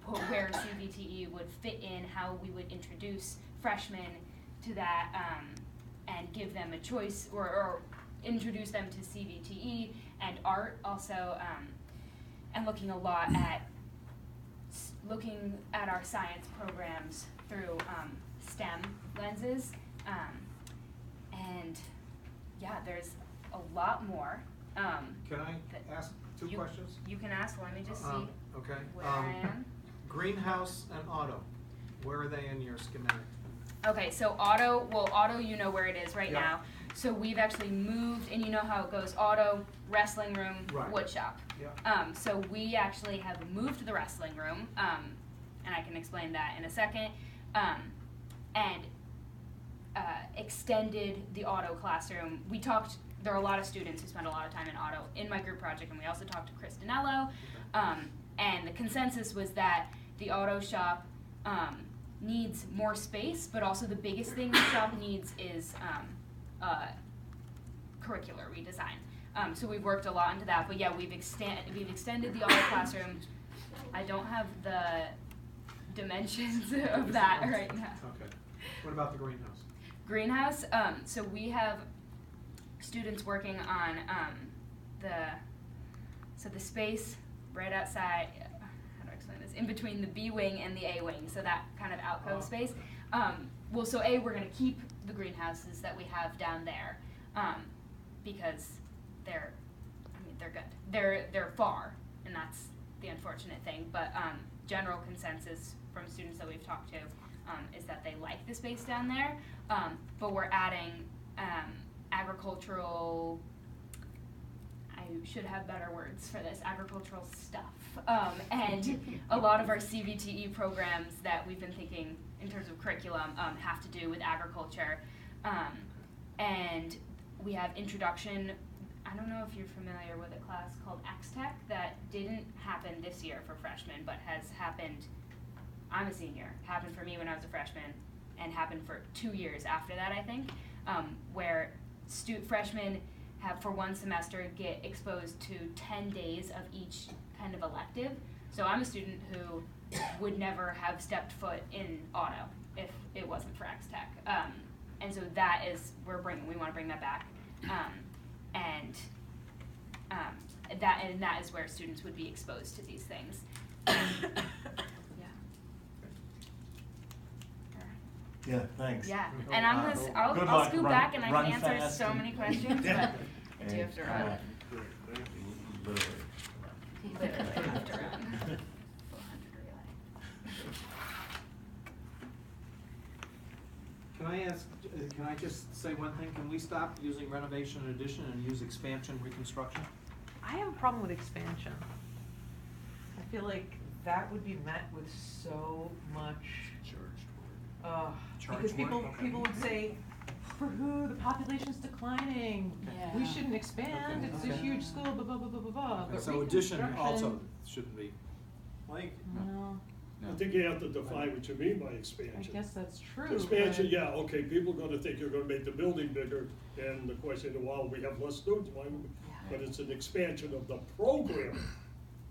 where CVTE would fit in, how we would introduce freshmen to that, and give them a choice, or introduce them to CVTE and art also, and looking a lot at our science programs through STEM lenses, and yeah, there's a lot more. Can I ask two questions? You can ask. Let me just see Okay. where I am. Greenhouse and auto, where are they in your schematic? Okay, so auto, you know where it is right Yeah. now. So we've actually moved, and you know how it goes: auto, wrestling room, Right. wood shop. Yeah. So we actually have moved the wrestling room, and I can explain that in a second, and extended the auto classroom. There are a lot of students who spend a lot of time in auto in my group project, and we also talked to Chris Dinello, and the consensus was that the auto shop needs more space, but also the biggest thing the shop needs is curricular redesign. So we've worked a lot into that, but yeah, we've extended the auto classroom. I don't have the dimensions of that right now. Okay. What about the greenhouse? Greenhouse, so we have students working on the space right outside, how do I explain this, in between the B wing and the A wing, so that kind of alcove space. Well, so we're gonna keep the greenhouses that we have down there, because they're good. They're far, and that's the unfortunate thing, but general consensus from students that we've talked to is that they like the space down there, but we're adding agricultural, I should have better words for this, agricultural stuff. And a lot of our CVTE programs that we've been thinking in terms of curriculum have to do with agriculture. And we have introduction, I don't know if you're familiar with a class called X-Tech that didn't happen this year for freshmen, but has happened, I'm a senior, happened for me when I was a freshman, and happened for 2 years after that, I think, where freshmen have, for one semester, get exposed to 10 days of each kind of elective. So I'm a student who would never have stepped foot in auto if it wasn't for X-Tech. And so that is, we want to bring that back. And that is where students would be exposed to these things. Yeah, thanks. Yeah, and I'll Good luck. scoot Run- back and I run can answer fast so and- many questions, but I do have to run. Literally. Literally have to run. 400 relay. Can I just say one thing? Can we stop using renovation and addition and use expansion, reconstruction? I have a problem with expansion. I feel like that would be met with so much, because people would say, for who, the population's declining, we Yeah. shouldn't expand, Okay. it's a huge school, blah, blah, blah, blah, blah, blah. And But so addition also reconstruction, shouldn't be. Like, no, I think you have to define what you mean by I expansion. guess that's true, Expansion, but- yeah, okay, people are gonna think you're gonna make the building bigger, and the question, well, we have less students, why would we? But it's an expansion of the program,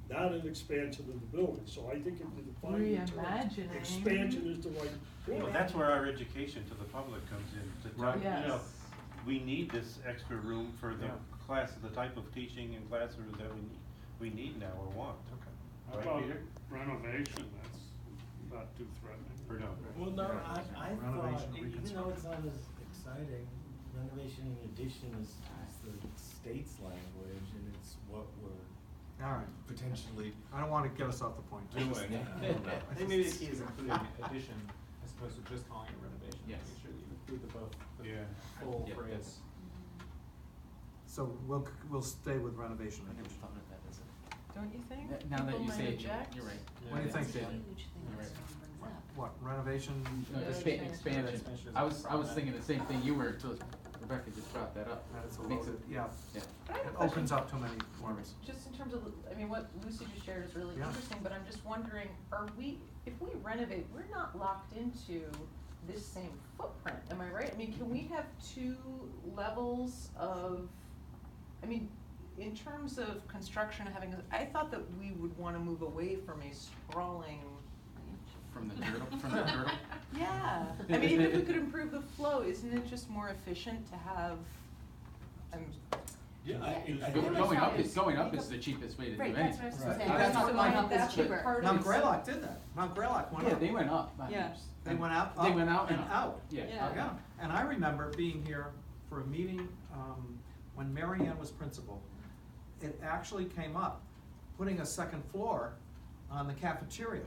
not an expansion of the building, so I think if you define the term, Reimagining. expansion is the right Well, word. that's where our education to the public comes in, to tell, Right. you know, Yes. we need this extra room for the Yeah. class, the type of teaching and classrooms that we need now or want. Okay. How Right, about Peter? renovation, not too threatening. Or no? Well, no, I Renovation, thought, even though reconstruction. it's not as exciting, renovation and addition is the state's language, and it's what we're All right, potentially I don't wanna get us off the point. doing. I think maybe the key is including addition as opposed to just calling it renovation. Yes. Make sure that you include the both, the Yeah. full Yeah, phrase. So we'll stay with renovation. I never thought of that as a. Don't you think? Now that People you might say it, object. you're right. What do you think, That's a David? huge thing You're that right. someone brings up. What, renovation? No, Yeah, expansion. expansion is I was problematic. thinking the same thing you were until Rebecca just brought that up. That's a Makes loaded, it- yeah. Yeah. But I have It a question. opens up too many worms. Just in terms of, I mean, what Lucy just shared is really Yeah. interesting, but I'm just wondering, if we renovate, we're not locked into this same footprint, am I right? I mean, can we have two levels of, I mean, in terms of construction, I thought that we would wanna move away from a sprawling. From the turtle. Yeah, I mean, even if we could improve the flow, isn't it just more efficient to have, Yeah, I Yeah. think Going up is the cheapest way to do Right, anything. that's what I was Right. saying. That's That's what not my- going up that's is the cheaper. part Mount of- Greylock did that. Mount Greylock went up. Yeah, they went up. Yeah. They went out, They went out and out. Yeah. Yeah. Yeah, and I remember being here for a meeting, when Mary Ann was principal. It actually came up, putting a second floor on the cafeteria.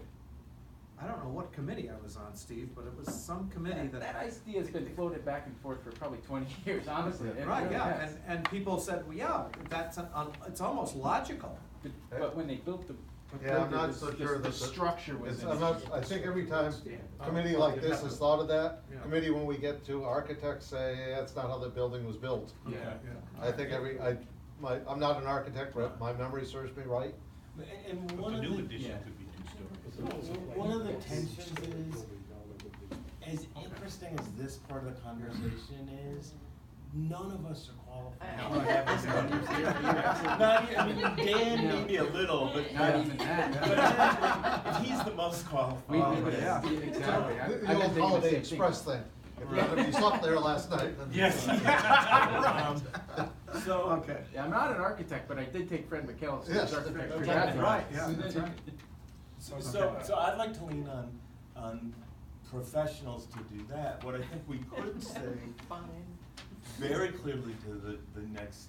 I don't know what committee I was on, Steve, but it was some committee That that. idea's been floated back and forth for probably 20 years, honestly. It Right, really yeah, has. and people said, well, yeah, it's almost logical. But when they built the. Yeah, I'm not this- so this- sure the that structure was. It's, an I'm not, issue. I think every time Oh, committee like this has thought of that, Yeah. committee, when we get to architects say, hey, that's not how the building was built. Yeah. I think I'm not an architect, but my memory serves me right. And But one the of new the, addition Yeah. could be 2 stories. one of the tensions is, as interesting as this part of the conversation is, none of us are qualified. I- to have this conversation. Not, I mean, Dan No. maybe a little, but. Not even that. But if he's the most We, qualified. yeah. Exactly. The I've been old thinking Holiday the same Express thing. thing. If you slept there last night, then. Yes. So. Okay. Yeah, I'm not an architect, but I did take Fred McKell's Yes. architecture. Okay. class. Right, yeah, that's right. So I'd like to lean on professionals to do that. What I think we could say Fine. very clearly to the next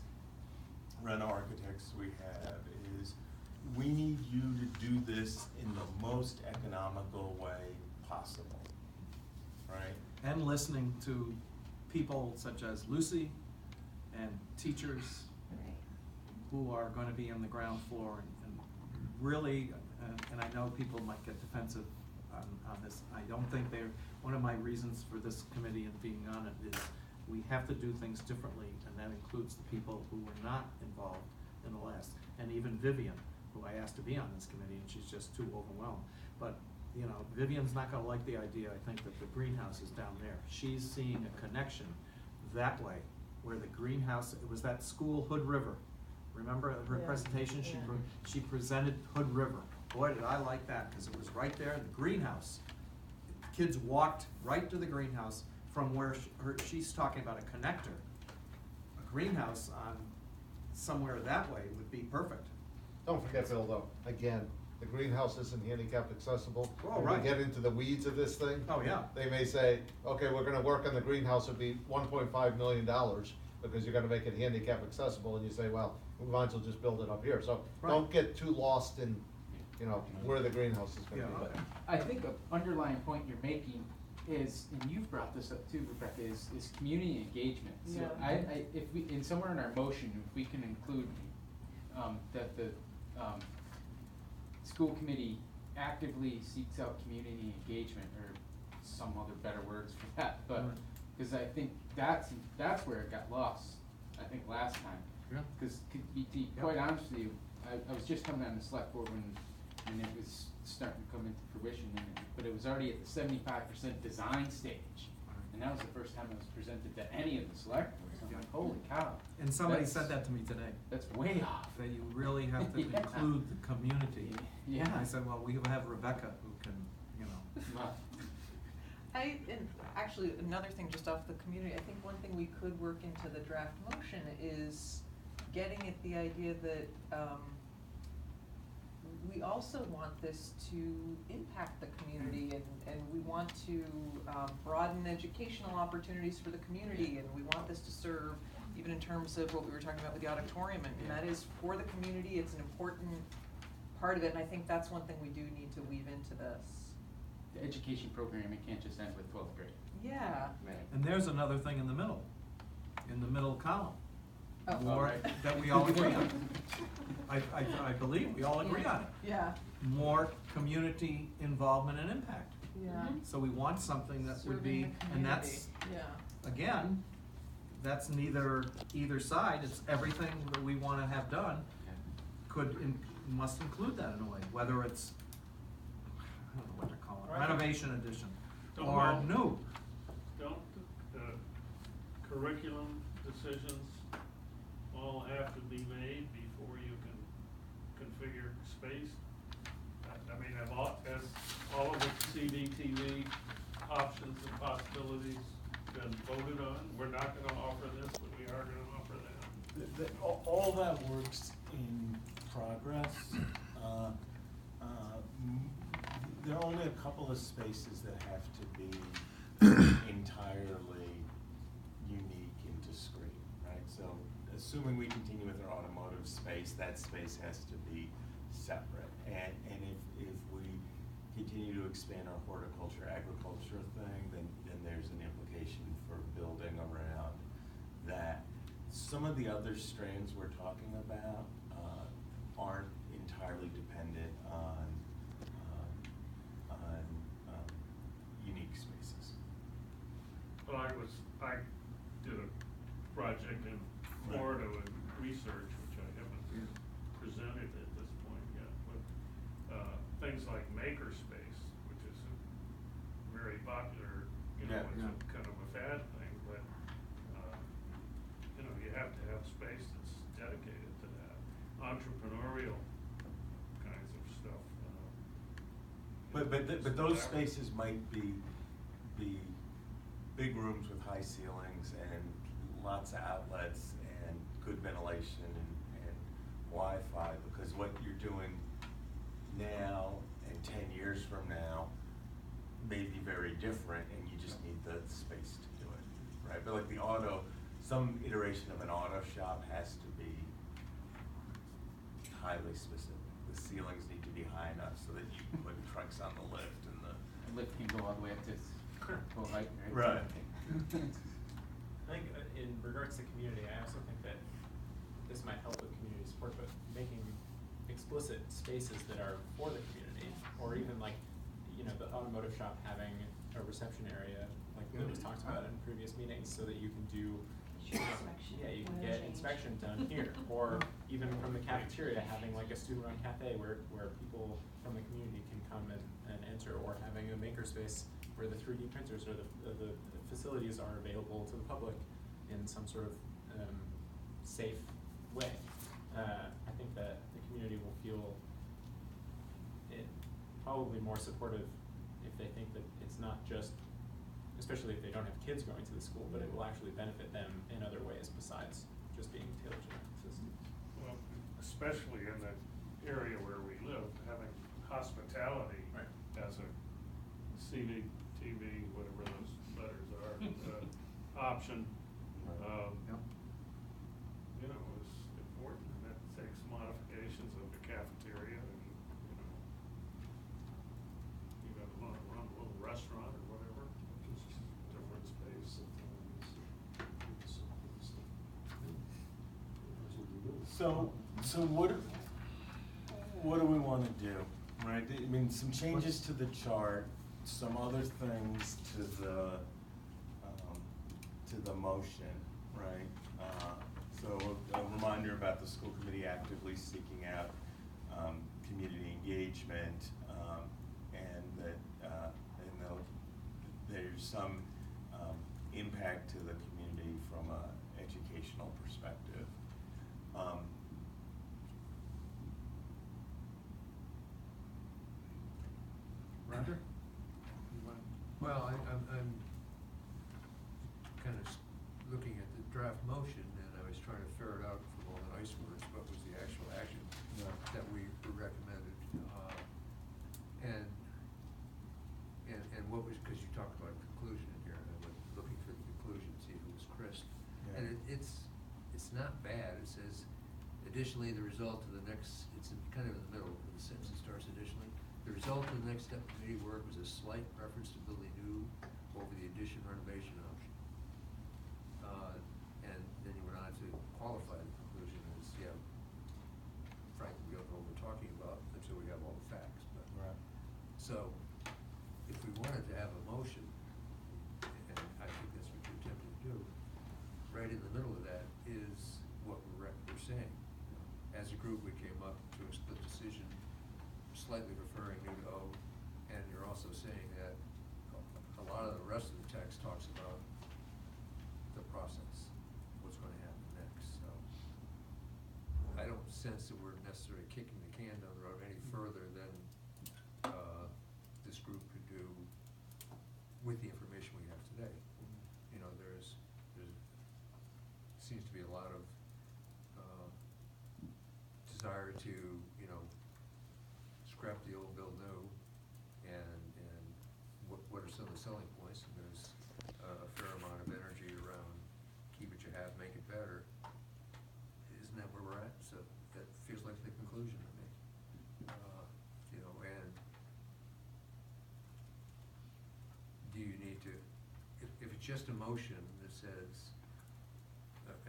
Rena architects we have is, we need you to do this in the most economical way possible, right? And listening to people such as Lucy and teachers who are gonna be on the ground floor and really, and I know people might get defensive on this. I don't think one of my reasons for this committee and being on it is we have to do things differently, and that includes the people who were not involved in the last. And even Vivian, who I asked to be on this committee, and she's just too overwhelmed. But, you know, Vivian's not gonna like the idea, I think, that the greenhouse is down there. She's seeing a connection that way, where the greenhouse, it was that school, Hood River. Remember her Yeah. presentation? Yeah. She presented Hood River. Boy, did I like that, cause it was right there in the greenhouse. Kids walked right to the greenhouse from where she's talking about a connector. A greenhouse on somewhere that way would be perfect. Don't forget, Bill, though, again, the greenhouse isn't handicap accessible. Oh, When right. we get into the weeds of this thing. Oh, yeah. They may say, okay, we're gonna work on the greenhouse, it'll be $1.5 million, because you're gonna make it handicap accessible, and you say, well, we might as well just build it up here. So Right. don't get too lost in, you know, where the greenhouse is gonna Yeah, be. okay. I think an underlying point you're making is, and you've brought this up too, Rebecca, is community engagement. So Yeah. if we, in somewhere in our motion, if we can include, that the, school committee actively seeks out community engagement, or some other better words for that, but, Right. cause I think that's where it got lost, I think last time. Yeah. Cause to be quite honest with you, I was just coming on the select board when it was starting to come into fruition, but it was already at the 75% design stage. And that was the first time it was presented to any of the select boards, I'm like, holy cow. And somebody that's- said that to me today, That's way off. that you really have to Yeah. include the community. Yeah. And I said, well, we have Rebecca who can, you know. Well, And actually, another thing just off the community, I think one thing we could work into the draft motion is getting at the idea that, we also want this to impact the community, and we want to broaden educational opportunities for the community, and we want this to serve, even in terms of what we were talking about with the auditorium, and that is for the community, it's an important part of it, and I think that's one thing we do need to weave into this. The education program, it can't just end with 12th grade. Yeah. And there's another thing in the middle column. Oh. More, Alright. that we all agree on. I believe we all agree on it. Yeah. More community involvement and impact. Yeah. So we want something that would be, Serving the and that's, community. Yeah. again, that's neither either side, it's everything that we wanna have done must include that in a way, whether it's, I don't know what to call it, Right. renovation addition, Don't or well- new. Don't curriculum decisions all have to be made before you can configure space? I mean, have all of the CDTV options and possibilities been voted on? We're not gonna offer this, but we are gonna offer that. All that works in progress. There are only a couple of spaces that have to be entirely unique and discrete, right? So assuming we continue with our automotive space, that space has to be separate. And if we continue to expand our horticulture, agriculture thing, then there's an implication for building around that. Some of the other strands we're talking about aren't entirely dependent on unique spaces. Well, I did a project in Florida with research, which I haven't presented at this point yet, but things like makerspace, which is a very popular, it's a kind of a fad thing, but you have to have space that's dedicated to that. Entrepreneurial kinds of stuff. But those spaces might be big rooms with high ceilings and lots of outlets and good ventilation and Wi-Fi, because what you're doing now and 10 years from now may be very different, and you just need the space to do it, right? But like some iteration of an auto shop has to be highly specific. The ceilings need to be high enough so that you can put trucks on the lift and The lift can go all the way up to full height, Right. right? I think in regards to community, I also think that this might help with community support, but making explicit spaces that are for the community, or even like, the automotive shop having a reception area, like that was talked about in previous meetings, so that you can do, Inspection. yeah, you can Oil get change. inspection done here, or even from the cafeteria, having like a student-run cafe where people from the community can come and enter, or having a makerspace where the 3D printers or the facilities are available to the public in some sort of safe way. I think that the community will feel probably more supportive if they think that it's not just, especially if they don't have kids going to the school, but it will actually benefit them in other ways besides just being tailored genetic systems. Well, especially in the area where we live, having hospitality Right. as a CDTV, whatever those letters are, option, is important, and that takes modifications of the cafeteria and, even run a little restaurant or whatever, just different space. So what do we wanna do, right? I mean, some changes to the chart, some other things to the motion, right? So a reminder about the school committee actively seeking out, community engagement, and that, there's some, impact to the community from a educational perspective. Roger? Well, I'm kind of looking at the draft motion, and I was trying to ferret out from all the nice words, what was the actual action that we were recommended. additionally, the result of the next, kind of in the middle of the sentence, it starts additionally. The result of the next step committee work was a slight preference to building new over the addition renovation option. And then you went on to qualify the conclusion as, yeah, frankly, we don't know what we're talking about until we have all the facts, but. Right. So, if we wanted to have a motion, and I think that's what you're attempting to do, right in the middle of that is what we're saying. As a group, we came up to a split decision, slightly referring new to O, and you're also saying that a lot of the rest of the text talks about the process, what's gonna happen next, so. I don't sense that we're necessarily kicking the can down the road any further than, this group could do with the information we have today. You know, there's seems to be a lot of, desire to, you know, scrap the old, build new, and what are some of the selling points, and there's a fair amount of energy around keep what you have, make it better. Isn't that where we're at? So that feels like the conclusion to me. You know, and do you need to, if it's just a motion that says,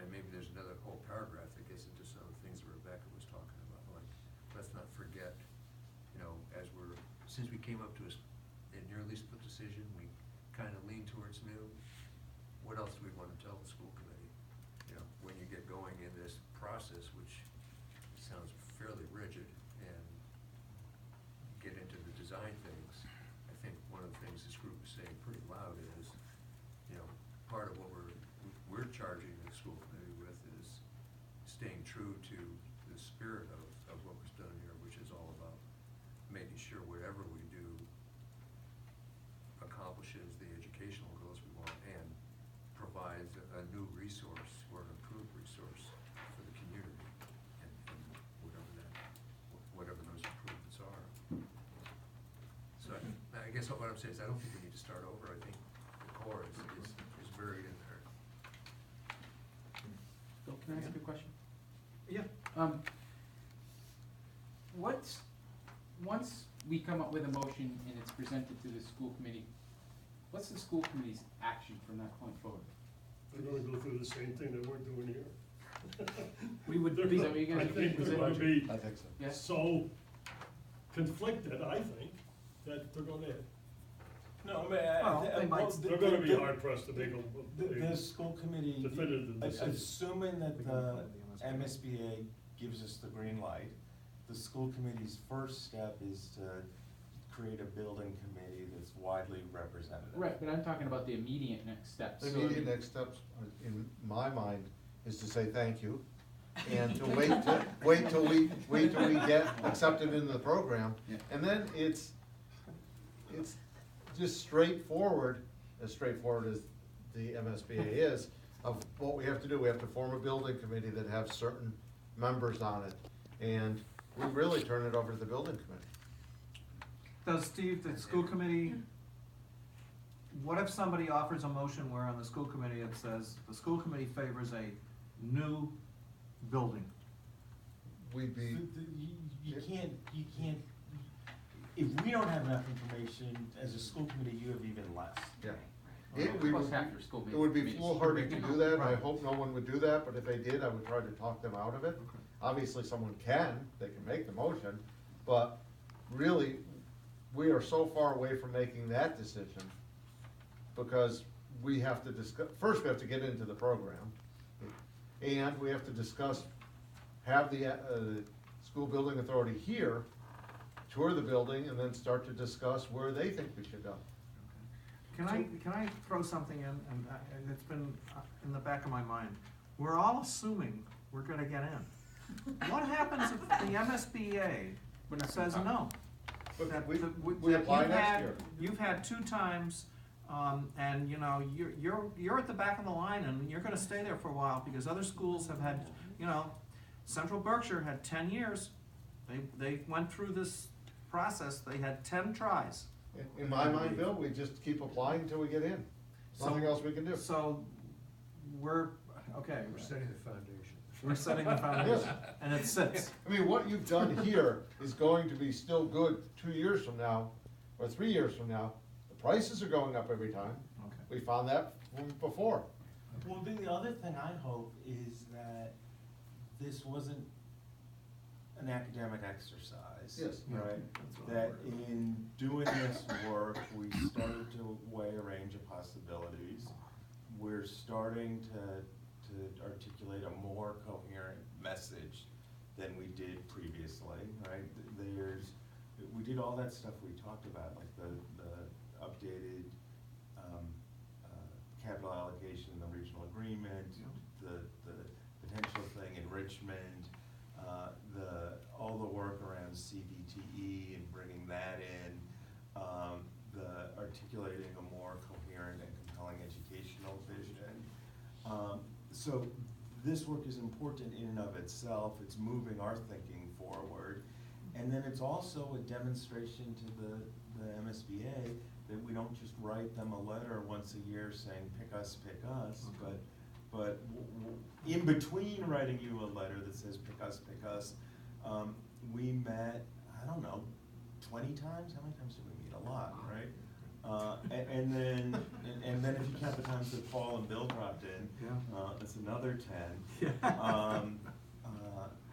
and maybe there's another whole paragraph that gets into some of the things that Rebecca was talking about, like, let's not forget, you know, since we came up to a nearly split decision, we kind of lean towards new. What else do we want to tell the school committee? You know, when you get going in this process, which sounds fairly rigid, and get into the design things, I think one of the things this group is saying pretty loud is, you know, part of what we're charging the school committee with is staying true to the spirit of what was done here, which is all about making sure whatever we do accomplishes the educational goals we want and provides a new resource or an improved resource for the community and whatever those improvements are. So I guess what I'm saying is I don't think we need to start over. I think the core is buried in there. Bill, can I ask a question? Yeah. Once we come up with a motion and it's presented to the school committee, what's the school committee's action from that point forward? They're gonna go through the same thing that we're doing here. We would They're be- gonna- Is that what you guys I are think doing? they're gonna be I think so. Yeah? so conflicted, I think, that they're gonna, No, Well, they might- they're gonna be hard pressed to make The school committee, definitive decision. assuming that We can the apply the MSBA. MSBA gives us the green light, the school committee's first step is to create a building committee that's widely representative. Right, but I'm talking about the immediate next steps. The So, I immediate mean- next steps, in my mind, is to say thank you, and to wait till we get accepted into the program. Yeah. And then it's just straightforward as the MSBA is, of what we have to do. We have to form a building committee that have certain members on it, and we really turn it over to the building committee. Does Steve, the school committee, what if somebody offers a motion where on the school committee it says, the school committee favors a new building? We'd be, You can't, if we don't have enough information, as a school committee, you have even less. yeah. Well, It, we plus would, half your school it would be committees. foolhardy to do that, and I Right. hope no one would do that, but if they did, I would try to talk them out of it. Okay. Obviously, someone they can make the motion, but really, we are so far away from making that decision, because we have to discuss, first we have to get into the program, and we have to discuss, have the, school building authority here, tour the building, and then start to discuss where they think we should go. Can I throw something in, and it's been in the back of my mind? We're all assuming we're gonna get in. What happens if the MSBA We're not says gonna no? But That we that apply you've next had- year. You've had 2 times, and you know, you're at the back of the line, and you're gonna stay there for a while, because other schools have had, you know, Central Berkshire had 10 years. They went through this process, they had 10 tries. In my mind, Bill, we just keep applying until we get in. Nothing else we can do. So, okay. We're setting the foundation. We're setting the foundation, and it sits. I mean, what you've done here is going to be still good 2 years from now, or 3 years from now. The prices are going up every time. Okay. We found that from before. Well, the other thing I hope is that this wasn't an academic exercise. Yes. Right? That's what I'm That worried about. in doing this work, we started to weigh a range of possibilities. We're starting to articulate a more coherent message than we did previously, right? We did all that stuff we talked about, like the updated capital allocation in the regional agreement, the potential thing in Richmond, all the work around CVTE and bringing that in, the articulating a more coherent and compelling educational vision. So this work is important in and of itself. It's moving our thinking forward. And then it's also a demonstration to the MSBA that we don't just write them a letter once a year saying, pick us, Okay. but in between writing you a letter that says, pick us, we met, I don't know, 20 times? How many times did we meet? A lot, right? And then if you count the times that Paul and Bill dropped in, Yeah. that's another 10. Yeah.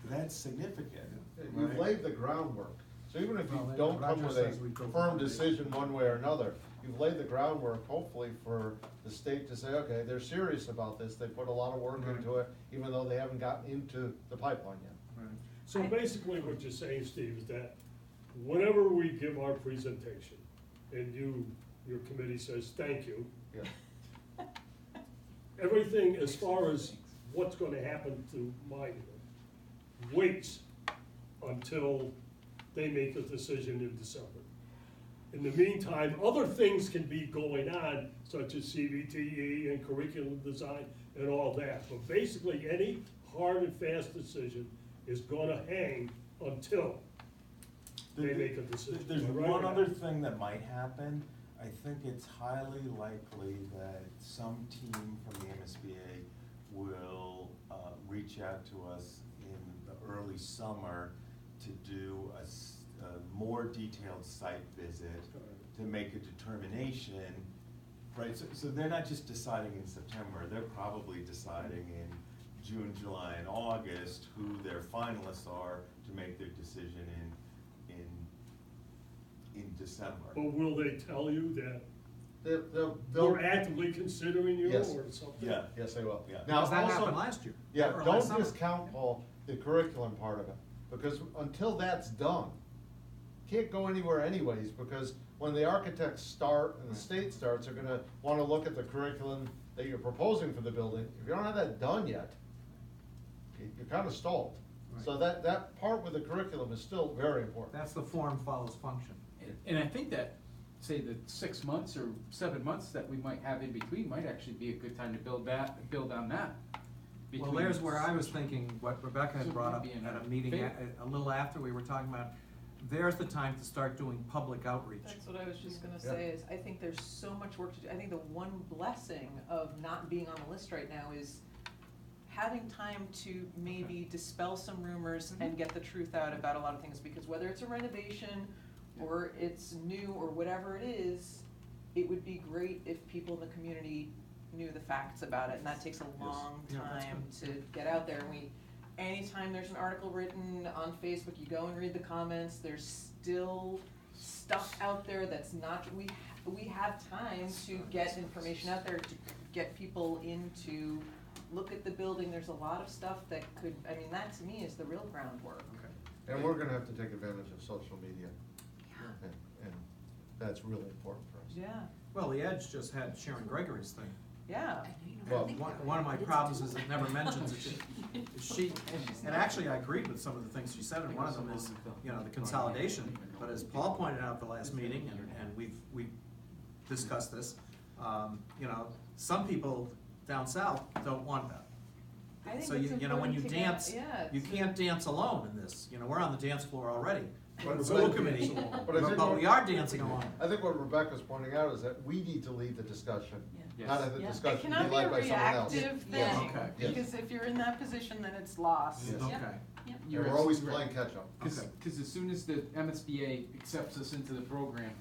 That's significant. You've right? laid the groundwork. So even if you Well, don't come Roger with a says we go for firm foundation. decision one way or another, you've laid the groundwork hopefully for the state to say, okay, they're serious about this. They put a lot of work Right. into it, even though they haven't gotten into the pipeline yet. Right. So basically what you're saying, Steve, is that whenever we give our presentation and your committee says, thank you, Yeah. everything as far as what's gonna happen to Monument waits until they make a decision in December. In the meantime, other things can be going on, such as CVTE and curriculum design and all that. But basically, any hard and fast decision is gonna hang until they make a decision. There's Right one or other not? thing that might happen. I think it's highly likely that some team from the MSBA will reach out to us in the early summer to do a more detailed site visit to make a determination, right? So they're not just deciding in September, they're probably deciding in June, July, and August who their finalists are to make their decision in December. But will they tell you that They'll, they're actively considering you Yes. or something? Yeah. yes, they will. Yeah. Now, Because that also- happened last year. Yeah, or last don't summer. discount, Paul, the curriculum part of it, because until that's done, can't go anywhere anyways, because when the architects start and the state starts, they're gonna wanna look at the curriculum that you're proposing for the building. If you don't have that done yet, you're kinda stalled. So Right. that part with the curriculum is still very important. That's the form follows function. And I think that, say, the 6 months or 7 months that we might have in between might actually be a good time to build on that. Well, Between- there's where I was thinking, what Rebecca had So brought up maybe in at a a meeting favor. a little after we were talking about, there's the time to start doing public outreach. That's what I was just gonna Yeah. say, is I think there's so much work to do. I think the one blessing of not being on the list right now is having time to maybe dispel some rumors and get the truth out about a lot of things, because whether it's a renovation or it's new or whatever it is, it would be great if people in the community knew the facts about it, and that takes a long Yeah, that's time good. to get out there. And anytime there's an article written on Facebook, you go and read the comments, there's still stuff out there that's not, we have time to get information out there, to get people in to look at the building. There's a lot of stuff that could, I mean, that to me is the real groundwork. And we're gonna have to take advantage of social media. And that's really important for us. Yeah, Well, the Edge just had Sharon Gregory's thing. yeah. Well, One of my problems is it never mentions it. She, and actually I agreed with some of the things she said, and one of them is, you know, the consolidation. But as Paul pointed out at the last meeting, and we've discussed this, you know, some people down south don't want that. I think So it's you know, when you important to get- dance, yeah, you it's- can't dance alone in this. You know, we're on the dance floor already, But school I- committee, but I think but what- we are dancing along. I think what Rebecca's pointing out is that we need to lead the discussion, Yeah. not have the Yeah. discussion It be cannot be led a by someone else. reactive Yes. thing, Okay. Yes. because if you're in that position, then it's lost. Yes. Okay. Yep. And we're always playing catch-up. Cause, Okay. 'cause as soon as the MSBA accepts us into the program,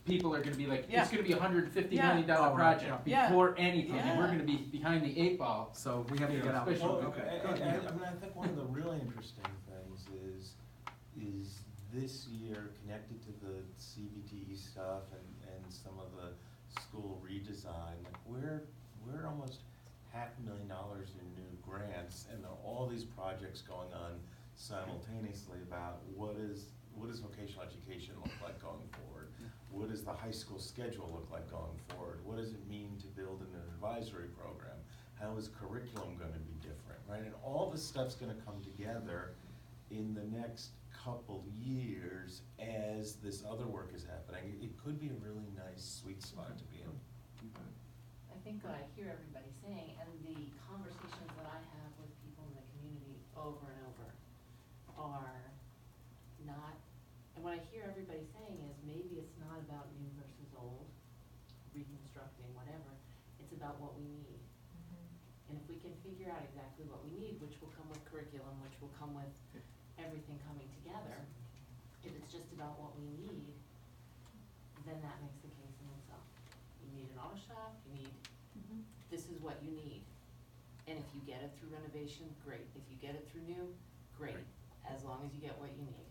people are gonna be like, Yeah. it's gonna be $150 Yeah. million Oh, right, project yeah. before anything, and Yeah. we're gonna be behind the 8 ball. So we have to You get know, out. especially- Okay. I mean, I think one of the really interesting things is this year connected to the CVTE stuff and some of the school redesign, like we're almost $500,000 in new grants, and there are all these projects going on simultaneously about what does vocational education look like going forward? What does the high school schedule look like going forward? What does it mean to build an advisory program? How is curriculum gonna be different, right? And all this stuff's gonna come together in the next couple years as this other work is happening. It could be a really nice sweet spot to be in. I think what I hear everybody saying, and the conversations that I have with people in the community over and over, are not, and what I hear everybody saying is maybe it's not about new versus old, reconstructing, whatever, it's about what we need. And if we can figure out exactly what we need, which will come with curriculum, which will come with everything coming together, if it's just about what we need, then that makes the case in itself. You need an auto shop, you need, this is what you need. And if you get it through renovation, great. If you get it through new, great, as long as you get what you need.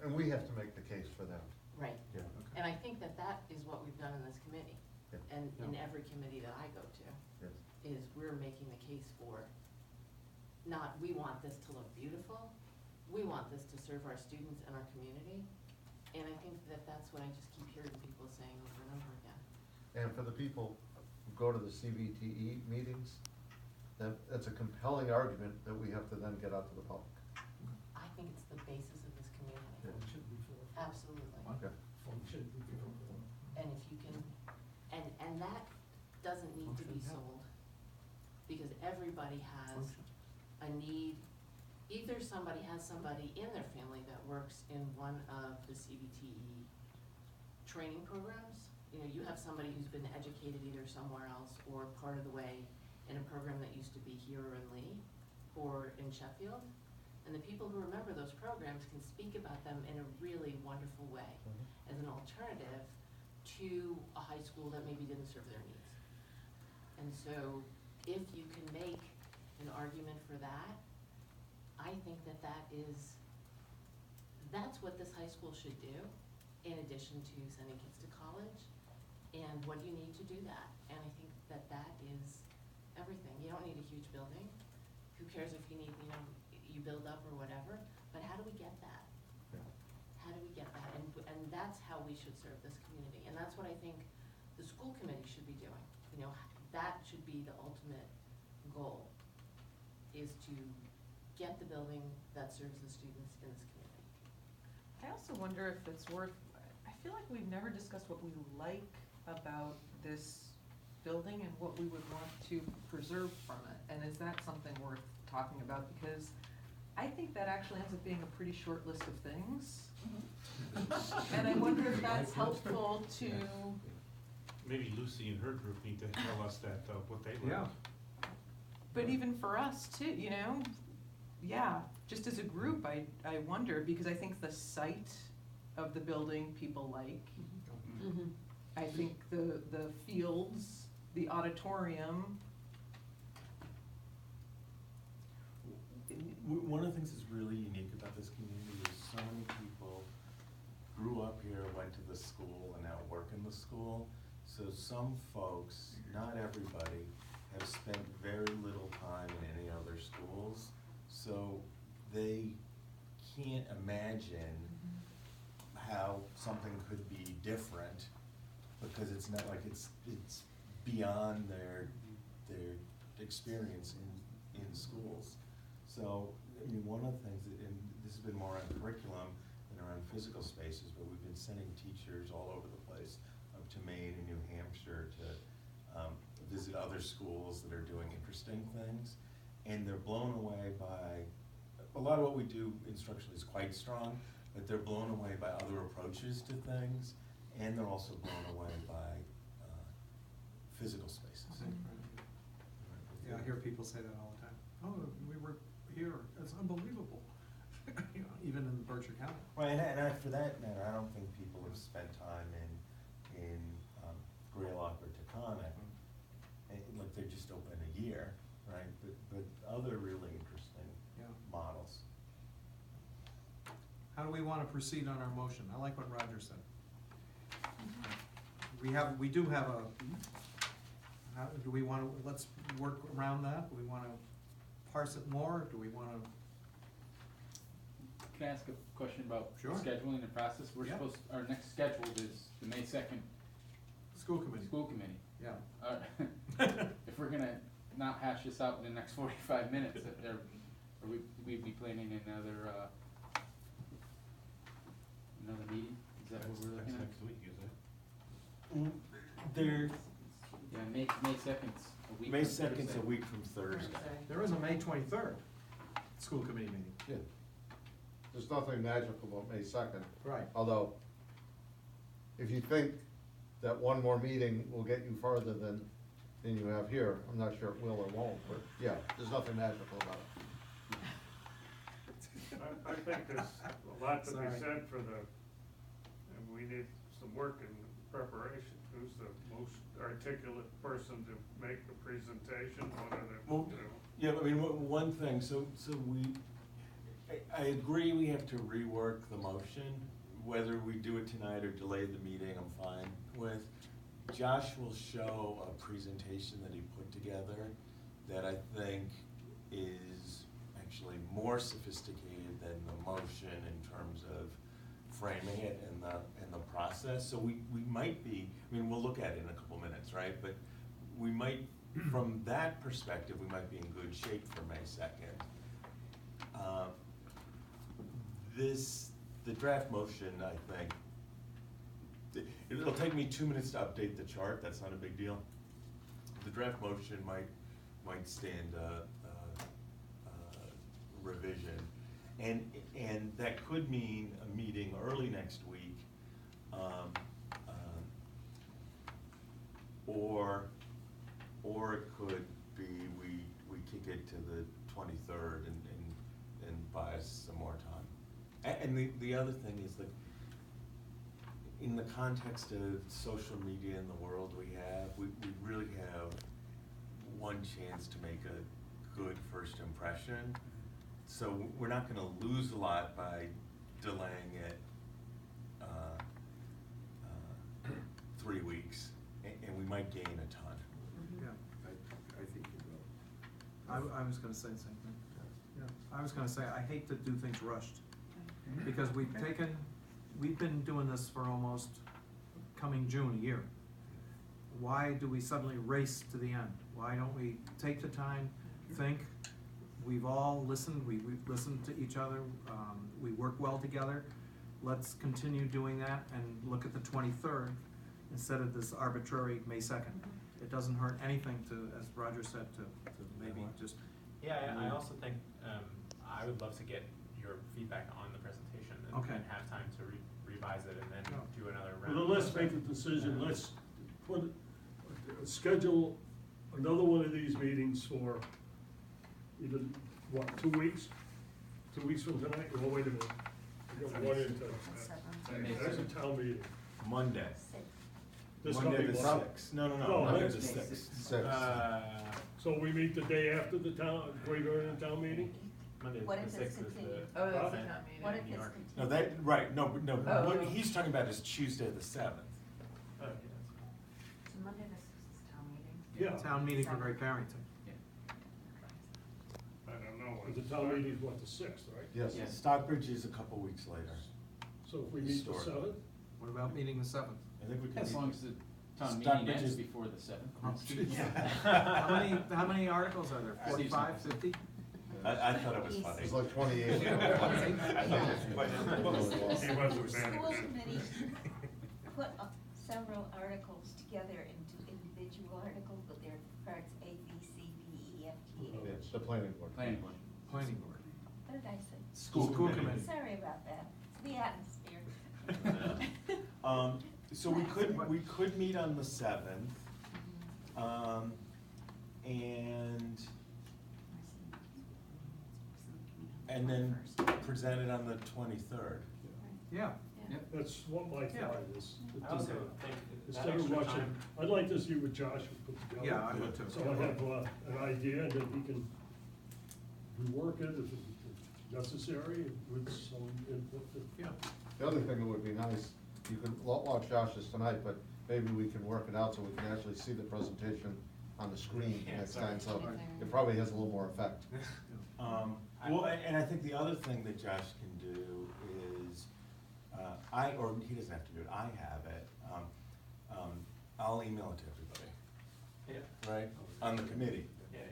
And we have to make the case for them. Right. Yeah. And I think that that is what we've done in this committee, Yeah. and in every committee that I go to, Yes. is we're making the case for, not, we want this to look beautiful, we want this to serve our students and our community, and I think that that's what I just keep hearing people saying over and over again. And for the people who go to the CVTE meetings, that's a compelling argument that we have to then get out to the public. I think it's the basis of this community. Yeah. Absolutely. Okay. And if you can, and that doesn't need to be sold, because everybody has a need. Either somebody has somebody in their family that works in one of the CVTE training programs. You know, you have somebody who's been educated either somewhere else or part of the way in a program that used to be here or in Lee or in Sheffield. And the people who remember those programs can speak about them in a really wonderful way as an alternative to a high school that maybe didn't serve their needs. And so if you can make an argument for that, I think that that's what this high school should do, in addition to sending kids to college. And what do you need to do that? And I think that that is everything. You don't need a huge building. Who cares if you need, you build up or whatever, but how do we get that? Yeah. How do we get that? And that's how we should serve this community. And that's what I think the school committee should be doing. That should be the ultimate goal, is to get the building that serves the students in this community. I also wonder if it's worth, I feel like we've never discussed what we like about this building and what we would want to preserve from it. And is that something worth talking about? Because I think that actually ends up being a pretty short list of things. And I wonder if that's helpful to, Maybe Lucy and her group need to tell us that, what they like. Yeah. but even for us too, yeah, just as a group, I wonder, because I think the site of the building people like. I think the fields, the auditorium. One of the things that's really unique about this community is so many people grew up here, went to the school, and now work in the school. So some folks, not everybody, have spent very little time in any other schools. So they can't imagine how something could be different, because it's not like it's beyond their experience in schools. So, one of the things, and this has been more on curriculum than around physical spaces, but we've been sending teachers all over the place, up to Maine and New Hampshire, to visit other schools that are doing interesting things. And they're blown away by, a lot of what we do instructionally is quite strong, but they're blown away by other approaches to things, and they're also blown away by physical spaces. Yeah, I hear people say that all the time. Oh, we were here, it's unbelievable. You know, even in Berkshire County. Right, and for that matter, I don't think people have spent time in Greylock or Taconic, like they're just open a year, right? But other really interesting Yeah. models. How do we wanna proceed on our motion? I like what Roger said. We do have a, how, do we wanna, let's work around that? Do we wanna parse it more? Do we wanna? Can I ask a question about Sure. scheduling and process? We're Yeah. supposed, our next scheduled is the May 2nd School committee. school committee. Yeah. If we're gonna not hash this out in the next 45 minutes, are we'd be planning another meeting? Is that what we're looking at? Next week, is it? There, Yeah, May 2nd's a week May from 2nd's a Thursday. week from Thursday. There is a May 23rd school committee meeting. Yeah. There's nothing magical about May 2nd. Right. Although, if you think that one more meeting will get you farther than you have here, I'm not sure it will or won't, but yeah, there's nothing magical about it. I think there's a lot to be Sorry. said for and we need some work in preparation. Who's the most articulate person to make the presentation, what are the, Well, yeah, I mean, one thing, so I agree we have to rework the motion, whether we do it tonight or delay the meeting, I'm fine with. Josh will show a presentation that he put together that I think is actually more sophisticated than the motion in terms of framing it and the process. So we might be, I mean, we'll look at it in a couple minutes, right? But we might, from that perspective, we might be in good shape for May 2nd. The draft motion, I think, it'll take me 2 minutes to update the chart, that's not a big deal. The draft motion might stand revision. And that could mean a meeting early next week, or it could be we kick it to the 23rd and buy us some more time. And the other thing is, like, in the context of social media and the world we have, we really have one chance to make a good first impression. So we're not gonna lose a lot by delaying it 3 weeks, and we might gain a ton. Yeah. I think you will. I was gonna say the same thing. Yeah, I was gonna say, I hate to do things rushed, because we've been doing this for almost coming June, a year. Why do we suddenly race to the end? Why don't we take the time, think? We've all listened, we listened to each other, we work well together. Let's continue doing that and look at the 23rd instead of this arbitrary May 2nd. It doesn't hurt anything to, as Roger said, to maybe just. Yeah, I also think, I would love to get your feedback on the presentation Okay. and have time to revise it and then Yeah. do another round. well, let's make a decision, let's schedule another one of these meetings for either, 2 weeks? 2 weeks from tonight? Well, wait a minute. We got one into, that's a town meeting. Monday. This Monday coming the Monday. 6th. No, No, Monday that's- the 6th. Six. So we meet the day after the town, regular town meeting? Monday What the if it's 6th is the. continued? Oh, that's the event town meeting. What in if New it's York. continued? No, that, right, no, Oh. what he's talking about is Tuesday the 7th. Oh, yeah, that's fine. So Monday the 6th is town meeting. Yeah. Town meeting for Great Barrington. I don't know, the town meeting's what, the 6th, right? Yes. Yes. Stockbridge is a couple weeks later. So if we meet the Historic. 7th? What about meeting the 7th? I think we can. As meet- long as the town meeting Stockbridge ends is- before the 7th. Oh, geez. How many articles are there? 45, 50? I thought it was funny. It's like 28. I thought it was funny. He wasn't The paying school attention. committee put several articles together into individual articles, but they're parts A, B, C, D, E, F, G, H. Yes, the planning board. Planning board. Planning board. What did I say? School School committee. committee. Sorry about that. The atmosphere. So we could meet on the 7th, and then present it on the 23rd. Yeah. That's what my thought is. It I also doesn't- think that Instead of extra rushing, time. I'd like to see what Josh would put together. Yeah, I would too. So I have an idea, and then he can rework it if necessary, with some input. Yeah. The other thing that would be nice, you can watch Josh's tonight, but maybe we can work it out so we can actually see the presentation on the screen Yeah, next sorry. time, so it probably has a little more effect. Well, and I think the other thing that Josh can do is, or he doesn't have to do it, I have it. I'll email it to everybody, Yeah. right, on the committee. Yeah, yeah.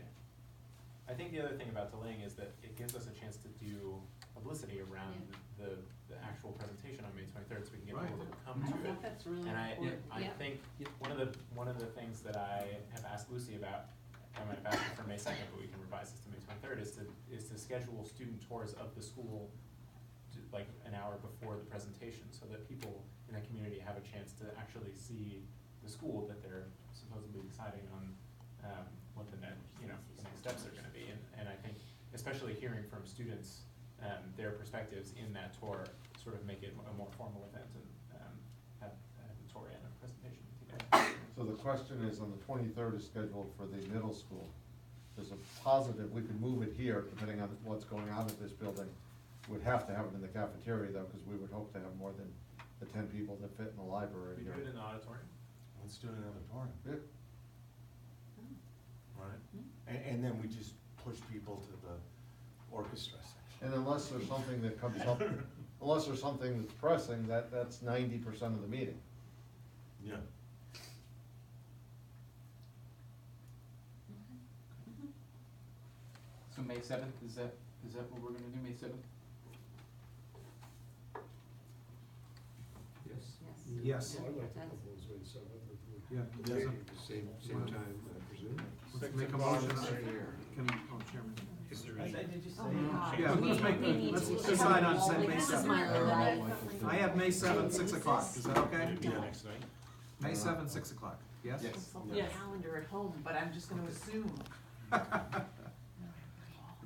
I think the other thing about delaying is that it gives us a chance to do publicity around the actual presentation on May 23rd, so we can get people to come I to it. think that's really And important. I think one of the things that I have asked Lucy about, I might have asked her for May 2nd, but we can revise this to May 23rd, is to schedule student tours of the school like an hour before the presentation, so that people in the community have a chance to actually see the school that they're supposedly deciding on what the next steps are gonna be. And I think, especially hearing from students, their perspectives in that tour, sort of make it a more formal event and have the tour and a presentation together. So the question is, on the 23rd is scheduled for the middle school. There's a positive, we could move it here, depending on what's going on at this building. We'd have to have it in the cafeteria though, because we would hope to have more than the 10 people that fit in the library We do here. it in the auditorium. Let's do it in an auditorium, Yeah. right? And then we just push people to the orchestra section. And unless there's something that comes up, unless there's something that's pressing, that's 90% of the meeting. Yeah. So May 7th, is that what we're gonna do, May 7th? Yes. Yes. I'd like to propose May 7th. Yeah. Same time, I presume. Let's make a motion. Same here. Chairman. Did you say? Yeah, let's decide on May This is 7th. my I have May 7th, 6 o'clock, is that okay? Yeah, next night. May 7th, 6 o'clock, yes? Yes. Consult the calendar at home, but I'm just gonna assume.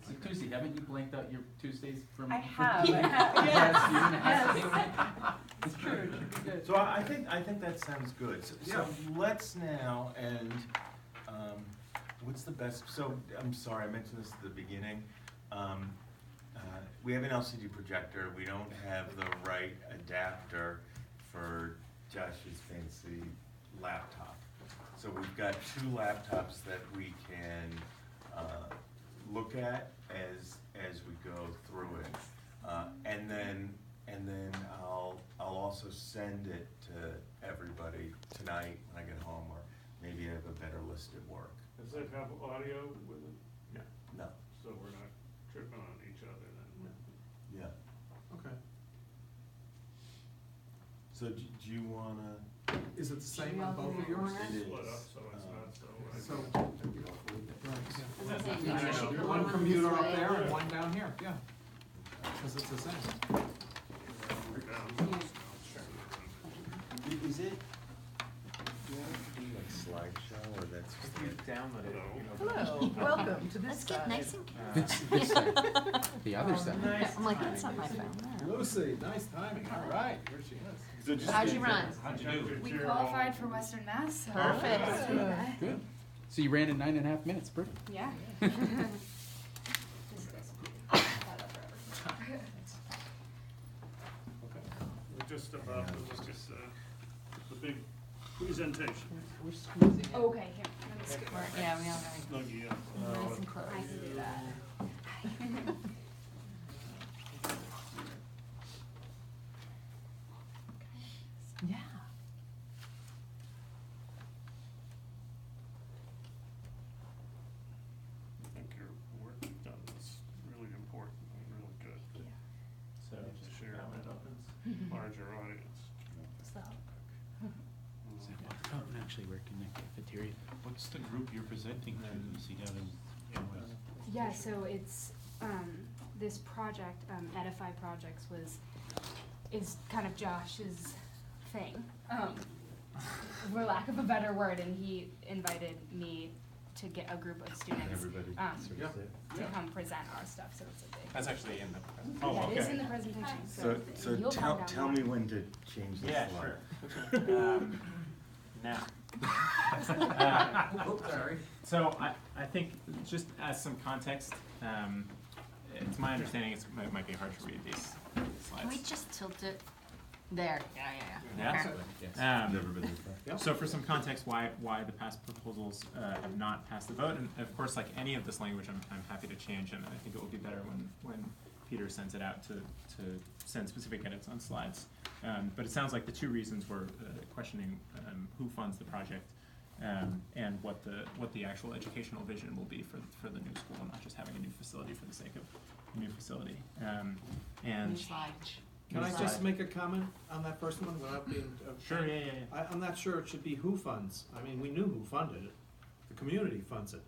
So Tuesday, haven't you blanked out your Tuesdays from? I have. Yes, you're gonna have to. Yes. It's true, it should be good. So I think that sounds good. So let's now, and, what's the best, so, I'm sorry, I mentioned this at the beginning. We have an LCD projector, we don't have the right adapter for Josh's fancy laptop. So we've got 2 laptops that we can, look at as we go through it. And then I'll also send it to everybody tonight when I get home, or maybe I have a better list at work. Does that have audio with it? No, So we're not tripping on each other then? yeah. Okay. So do you wanna? Is it the Should same we on all both do of it yours? in order? It is. Split up, so it's not so. So, I was gonna say, yeah. maybe we should go One this computer up way. there and one down here, yeah, because it's the same. Is it? Do you have to do like slideshow, or that's just? If you download it, you know. Hello, welcome to this Let's get side. nice and The other side. Nice I'm like, that's not my phone. Lucy, nice timing, all right, here she is. So just How'd you run? How'd you do? We qualified for Western Mass, so. Perfect. let's do that. Good. So you ran in 9.5 minutes, pretty. Yeah. We're just about to look at the big presentation. We're squeezing it. Okay, here, let me scoot more. Yeah, we all Snug you in. nice and close. I can do that. Yeah. I think your work you've done is really important and really good. So, To share now when it with opens. larger audience. Fountain actually work in the cafeteria. What's the group you're presenting to, see down in West? Yeah, so it's, this project, Edify Projects was is kind of Josh's thing, for lack of a better word, and he invited me to get a group of students, Everybody sort of sit. to come present our stuff, so it's a big. That's actually in the presentation. That Oh, okay. is in the presentation, so So you'll tell, find out tell more. me when to change the Yeah, slide. sure. Now. Oops, sorry. So I think just as some context, it's my understanding it might be hard to read these slides. Can we just tilt it? There, yeah. Yeah? Perfect. Never been there. So for some context, why the past proposals have not passed the vote, and of course, like any of this language, I'm happy to change, and I think it will be better when Peter sends it out to send specific edits on slides. But it sounds like the two reasons were questioning who funds the project, and what the actual educational vision will be for the new school, not just having a new facility for the sake of a new facility. And New slide. Can I New just slide. make a comment on that first one without being? Sure, yeah. I'm not sure it should be who funds. I mean, we knew who funded it. The community funds it.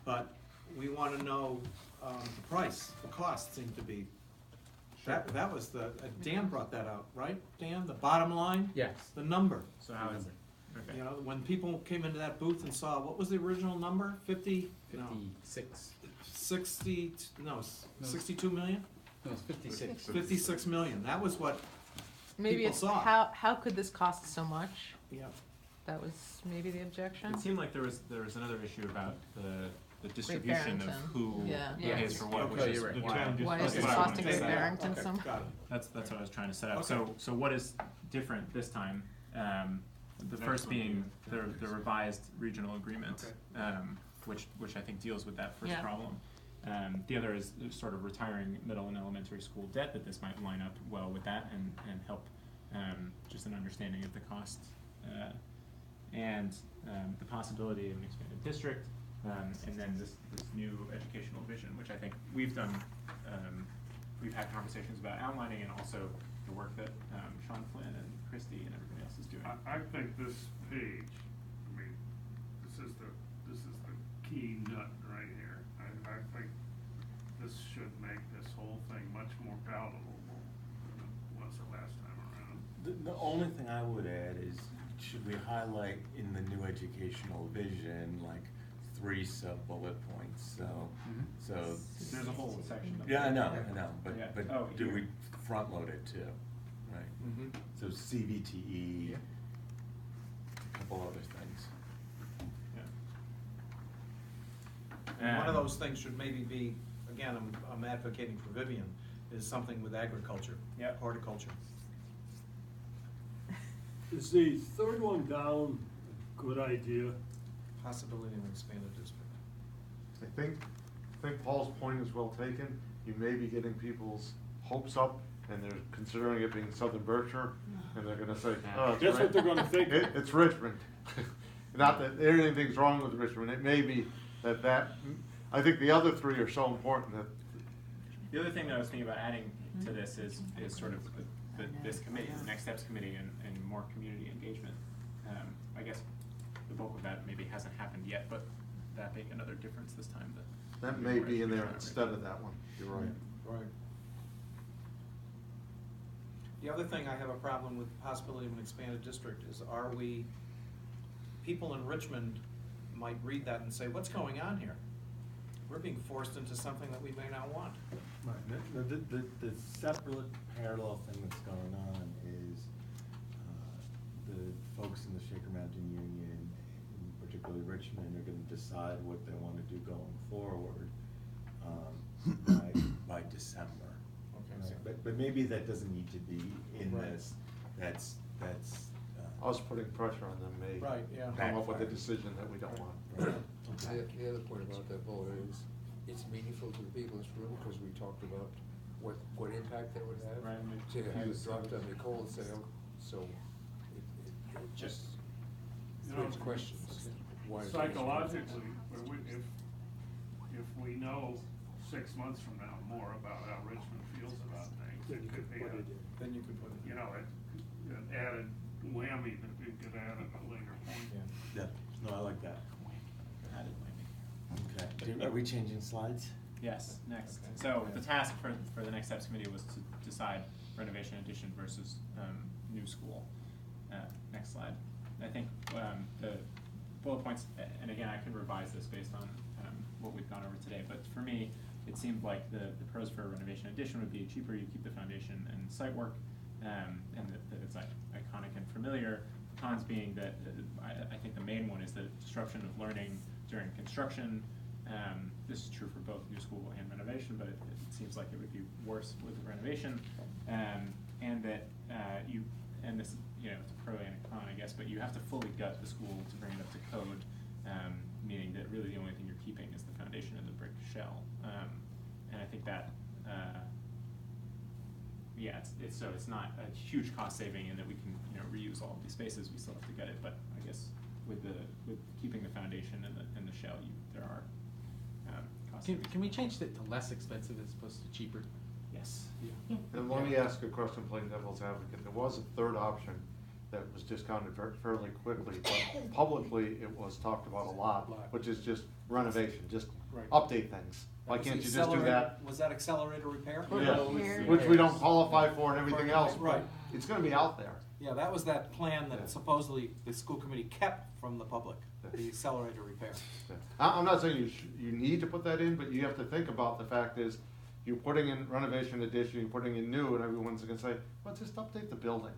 But we want to know the price, the cost seemed to be. That was Dan brought that out, right, Dan? The bottom line? Yes. The number. So how is it? Okay. You know, when people came into that booth and saw, what was the original number? 50? No. 60, no, 62 million? No, it's 56. 56 million. That was what Maybe people it's, saw. how could this cost so much? Yeah. That was maybe the objection? It seemed like there was another issue about the distribution of Barrington. who Yeah. pays for what, which Okay, is you're right. the Why- town. Why is that's it what I wanted costing to Great say. Barrington Okay, some? got it. That's what I was trying to set up. Okay. So what is different this time? The first being the revised regional agreement, Okay. which I think deals with that first Yeah. problem. The other is sort of retiring middle and elementary school debt, that this might line up well with that and help just an understanding of the costs. And the possibility of an expanded district, and then this new educational vision, which I think we've done, we've had conversations about outlining, and also the work that Sean Flynn and Christy and everybody else is doing. I think this page, I mean, this is the key nut right here. I think this should make this whole thing much more palatable than it was the last time around. The only thing I would add is, should we highlight in the new educational vision, like 3 sub-bullet points, so, so. There's a whole section of. Yeah, I know, but, Yeah. but Oh, do here. we front load it too, right? Mhm. So CVTE, a couple other things. And one of those things should maybe be, again, I'm advocating for Vivian, is something with agriculture. Yep. Horticulture. Is the third one down a good idea? Possibility of an expanded district. I think Paul's point is well taken. You may be getting people's hopes up, and they're considering it being Southern Berkshire, and they're gonna say, oh, it's That's what they're gonna think. It's Richmond. Not that anything's wrong with Richmond, it may be that, I think the other 3 are so important that. The other thing that I was thinking about adding to this is sort of this committee, the Next Steps Committee, and more community engagement. I guess the bulk of that maybe hasn't happened yet, but that make another difference this time. That may be in there instead of that one, you're right. Right. The other thing I have a problem with the possibility of an expanded district is, people in Richmond might read that and say, what's going on here? We're being forced into something that we may not want. Right, the separate parallel thing that's going on is, the folks in the Shaker Mountain Union, and particularly Richmond, are gonna decide what they wanna do going forward, by December. Okay. Right, but maybe that doesn't need to be in Right. this, that's. Us putting pressure on them may Right, yeah. come up with a Backfire. decision that we don't want. Right. The other point about that vote is, it's meaningful to the people in this room, because we talked about what impact that would have. Right. To have it dropped on Nicole and say, oh, so it just raised questions. Why is it- Psychologically, if we know 6 months from now more about how Richmond feels about things, it could be Then you could put it. you know, an added whammy that we could add at a later point. Yeah, no, I like that. Okay, are we changing slides? Yes, next. So the task for the Next Steps Committee was to decide, renovation addition versus, new school. Next slide. I think, the bullet points, and again, I can revise this based on, what we've gone over today, but for me, it seemed like the pros for a renovation addition would be cheaper, you keep the foundation and site work, and that it's like iconic and familiar. The cons being that, I think the main one is the disruption of learning during construction. This is true for both new school and renovation, but it seems like it would be worse with the renovation. And that, and this, it's a pro and a con, I guess, but you have to fully gut the school to bring it up to code, meaning that really the only thing you're keeping is the foundation and the brick shell. And I think that, it's not a huge cost saving in that we can, reuse all of these spaces, we still have to gut it, but I guess with keeping the foundation and the shell, there are, cost savings. Can we change it to less expensive as opposed to cheaper? Yes. Yeah. And let me ask a question, playing devil's advocate. There was a third option that was discounted fairly quickly, but publicly it was talked about a lot, which is just renovation, just Right. update things. Why can't you just do that? Was that accelerator repair? Yeah, Repair. which we don't qualify for and everything else, but Right. it's gonna be out there. Yeah, that was that plan Yeah. that supposedly the school committee kept from the public, the accelerator repair. Yeah. I'm not saying you need to put that in, but you have to think about the fact is, you're putting in renovation addition, you're putting in new, and everyone's gonna say, well, just update the building.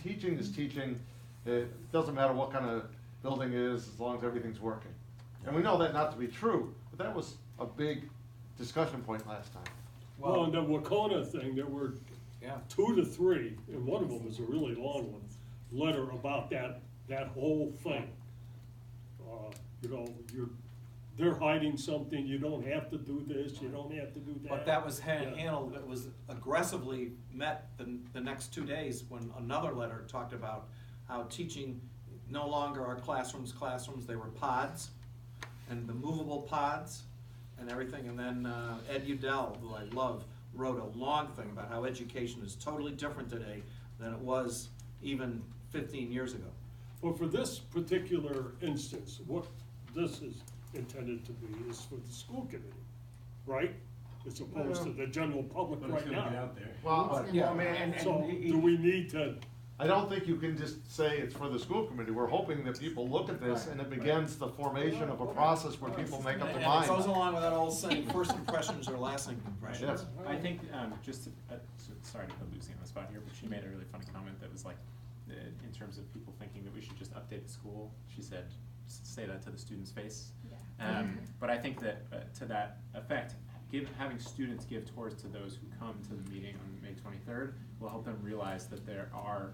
Teaching is teaching, it doesn't matter what kind of building it is, as long as everything's working. And we know that not to be true, but that was a big discussion point last time. Well, and the Wacona thing, there were Yeah. 2 to 3, and one of them was a really long one, letter about that whole thing. They're hiding something, you don't have to do this, you don't have to do that. But that was Yeah. handled, it was aggressively met the next 2 days when another letter talked about how teaching no longer are classrooms, they were pods, and the movable pods and everything. And then Ed Udell, who I love, wrote a long thing about how education is totally different today than it was even 15 years ago. Well, for this particular instance, what this is intended to be is for the school committee, right? As opposed to the general public But it's right gonna get now. out there. Well, Yeah. I mean, So, do we need to, I don't think you can just say it's for the school committee. We're hoping that people look at this and it begins the formation of a process where people make up their And mind. it goes along with that old saying, first impressions are lasting impressions. Yes. I think, just to, sorry to put Lucy on the spot here, but she made a really funny comment that was like, in terms of people thinking that we should just update the school, she said, say that to the student's face. But I think that, to that effect, having students give tours to those who come to the meeting on May 23rd will help them realize that there are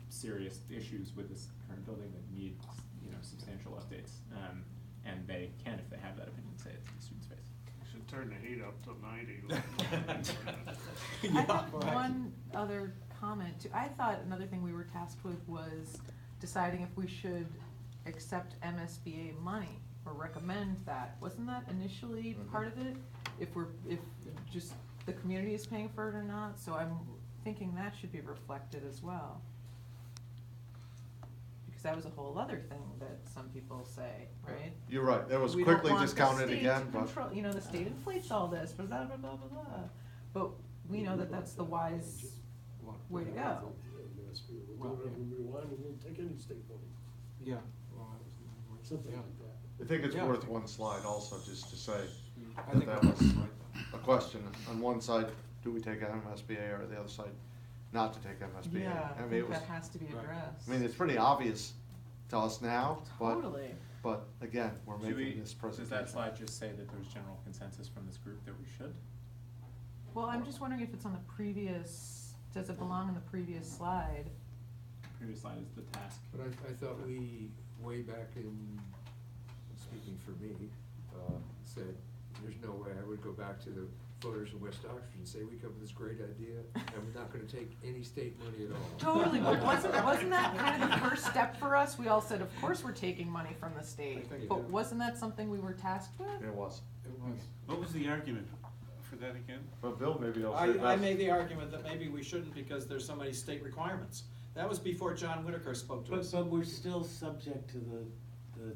serious issues with this current building that need, substantial updates. And they can, if they have that opinion, say it to the student's face. we should turn the heat up to 90. I have one other comment too. I thought another thing we were tasked with was deciding if we should accept MSBA money or recommend that. Wasn't that initially part of it? If just the community is paying for it or not? So I'm thinking that should be reflected as well. Because that was a whole other thing that some people say, right? You're right, that was We don't quickly want the discounted state again, to but. control- the state inflates all this, blah, blah, blah, blah, blah, blah. But we know that that's the wise way to go. We'll do whatever we want, and we'll take any state money, Yeah. something like that. I think it's Yeah. worth one slide also, just to say I that think that that's was right. a question. On one side, do we take MSBA, or the other side, not to take MSBA? Yeah, I mean, think it was, that has to be addressed. I mean, it's pretty obvious to us now, Totally. but again, we're Should making we, this does presentation. that slide just say that there's general consensus from this group that we should? Well, I'm just wondering if it's on the previous, does it belong on the previous slide? Previous slide is the task. But I thought we, way back in, speaking for me, said, there's no way I would go back to the voters in West Oxford and say, we come up with this great idea, and we're not gonna take any state money at all. Totally, but wasn't that kind of the first step for us? We all said, of course we're taking money from the state, but wasn't that something we were tasked with? It was. What was the argument for that again? But Bill, maybe I'll say I best. made the argument that maybe we shouldn't because there's so many state requirements. That was before John Whitaker spoke to us. But we're still subject to the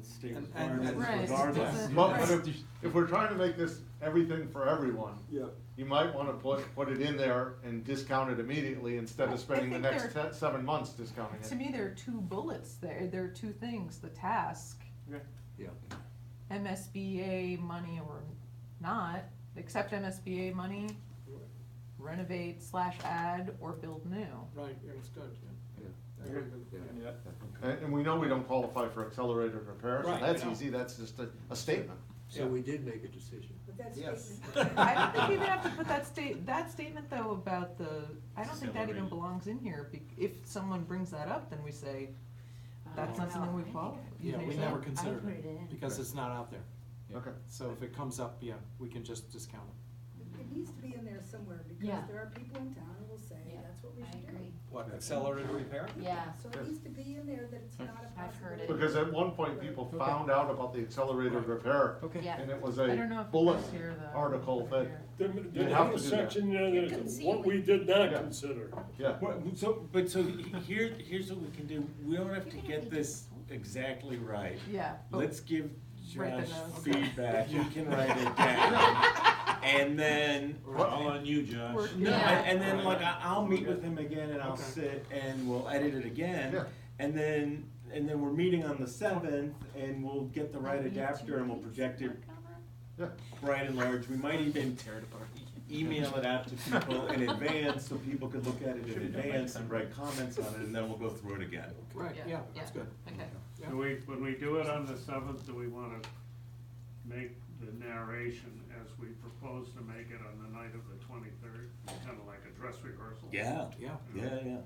state And- requirements Right, regardless. doesn't- But right. if we're trying to make this everything for everyone, Yeah. you might wanna put it in there and discount it immediately instead I of spending the think next there- 7 months discounting it. To me, there are two bullets there, there are two things, the task, Yeah. MSBA money or not, accept MSBA money, renovate / add, or build new. Right, understood, Yeah. And we know we don't qualify for accelerated repair, so Right, that's we don't. easy, that's just a statement. So we did make a decision. But that's Yes. statement. I don't think you even have to put that statement though about I don't think that even Accelerate. belongs in here, if someone brings that up, then we say, that's not something we qualify. You Yeah, think we so? never considered put it in. it, because it's not out there. Okay. So if it comes up, yeah, we can just discount it. It needs to be in there somewhere, because Yeah. there are people in town who will say, Yeah, that's what we I should do. agree. What, accelerated repair? Yeah. So it needs to be in there that it's not a I've heard it. possibility. Because at one point, people found out about the accelerated repair, Okay. Yeah. and it was I don't know a if it bullet says here, the article that, There, You there have is to a do that. section there You that's can see what we what- did not Yeah. consider. yeah. Here's what we can do, we don't have to get this exactly right. Yeah. but- Let's give Write the Josh notes. feedback, he can write it down. And then. All on you, Josh. We're- No, Yeah. and then like I'll meet with him again and I'll Okay. sit and we'll edit it again. Yeah. And then we're meeting on the 7th and we'll get the right adapter and we'll project it Yeah. bright and large. We might even email it out to people in advance so people could look at it in advance and write comments on it, and then we'll go through it again. Right, yeah, that's good. Okay. Yeah. Do we, when we do it on the 7th, do we wanna make the narration as we propose to make it on the night of the 23rd? Kinda like a dress rehearsal? Yeah, Yeah. yeah.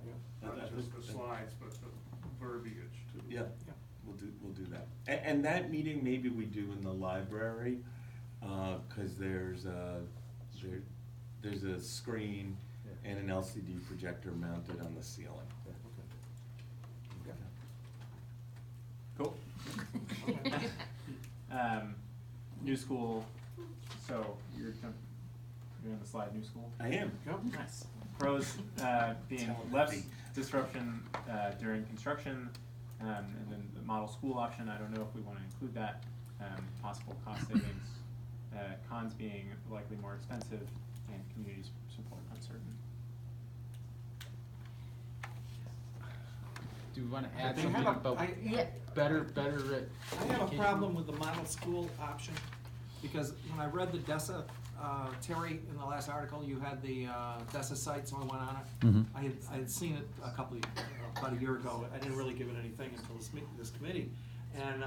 Not just the slides, but the verbiage too. Yeah, Yeah. we'll do that. And that meeting, maybe we do in the library, cause there's a screen and an LCD projector mounted on the ceiling. Cool. New school, so you're on the slide, new school? I am. Yep. Nice. Pros, being less disruption, during construction, and then the model school option, I don't know if we wanna include that, possible cost savings. Cons being likely more expensive and community support uncertain. Do we wanna I add have something a- about Yeah. better I have a education? problem with the model school option, because when I read the DESA, Terry, in the last article, you had the DESA sites, only one on it. Mhm. I had seen it about a year ago, I didn't really give it anything until this committee. And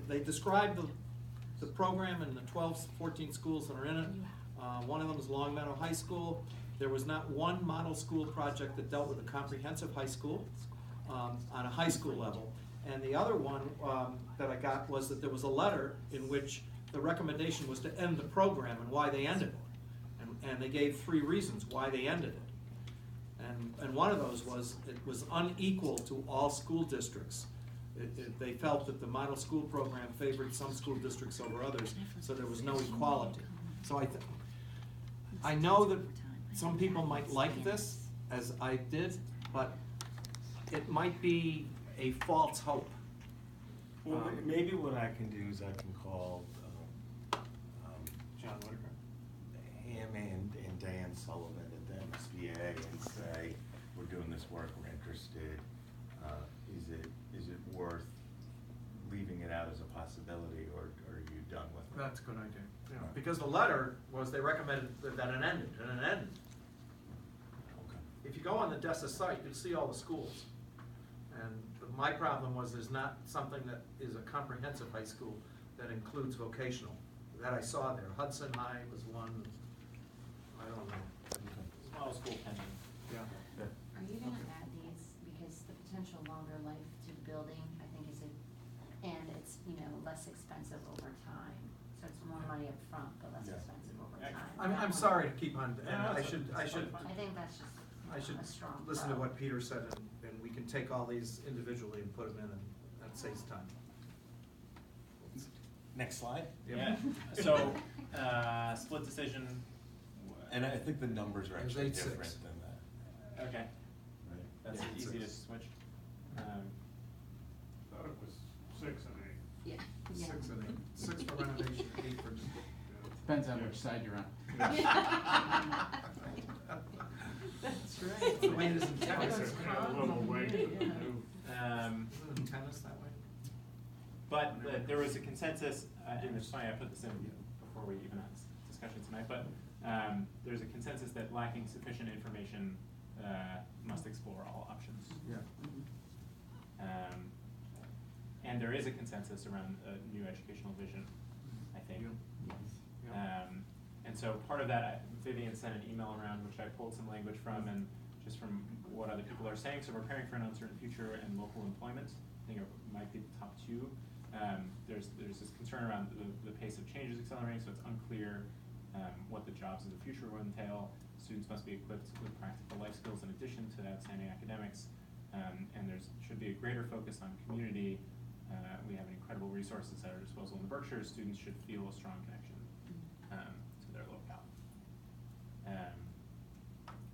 they describe the program and the 12, 14 schools that are in it. One of them is Long Meadow High School. There was not one model school project that dealt with a comprehensive high school, on a high school level. And the other one that I got was that there was a letter in which the recommendation was to end the program and why they ended it. And they gave 3 reasons why they ended it. And one of those was, it was unequal to all school districts. They felt that the model school program favored some school districts over others, so there was no equality. So I know that some people might like this, as I did, but it might be a false hope. Well, maybe what I can do is I can call, John Whitaker. him and Dan Sullivan at the MSBA and say, we're doing this work, we're interested, is it worth leaving it out as a possibility, or are you done with it? That's a good idea, yeah, because the letter was, they recommended that it ended, and it ended. Okay. If you go on the DESA site, you'll see all the schools. And my problem was there's not something that is a comprehensive high school that includes vocational, that I saw there. Hudson High was one, I don't know. Model school pending. Yeah. Are you gonna add these, because the potential longer life to the building, I think and it's, less expensive over time. So it's more money up front, but less Yeah. expensive over Yeah. time. I'm That sorry one- to keep on, and No, I it's should, fine. I think that's just I should a strong listen to pro. what Peter said, and we can take all these individually and put them in, and that saves time. Next slide. Yeah, so, split decision. And I think the numbers are It was actually 8-6. different than that, Okay, right? that's Yeah, easy to 6. switch. Thought it was 6 and 8. Yeah. 6 and 8, 6 for renovation, 8 for. Depends on which side you're on. That's right. The way it is in tennis. Everyone's Yeah, calm. a little way. Yeah. Isn't it in tennis that way? But there was a consensus, and it's funny, I put this in before we even had this discussion tonight, but there's a consensus that lacking sufficient information must explore all options. Yeah. And there is a consensus around a new educational vision, I think. And so part of that, Vivian sent an email around which I pulled some language from, and just from what other people are saying. So preparing for an uncertain future and local employment, I think it might be the top two. There's this concern around the pace of change is accelerating, so it's unclear what the jobs of the future will entail. Students must be equipped with practical life skills in addition to outstanding academics, and there should be a greater focus on community. We have incredible resources at our disposal in the Berkshires. Students should feel a strong connection to their locale.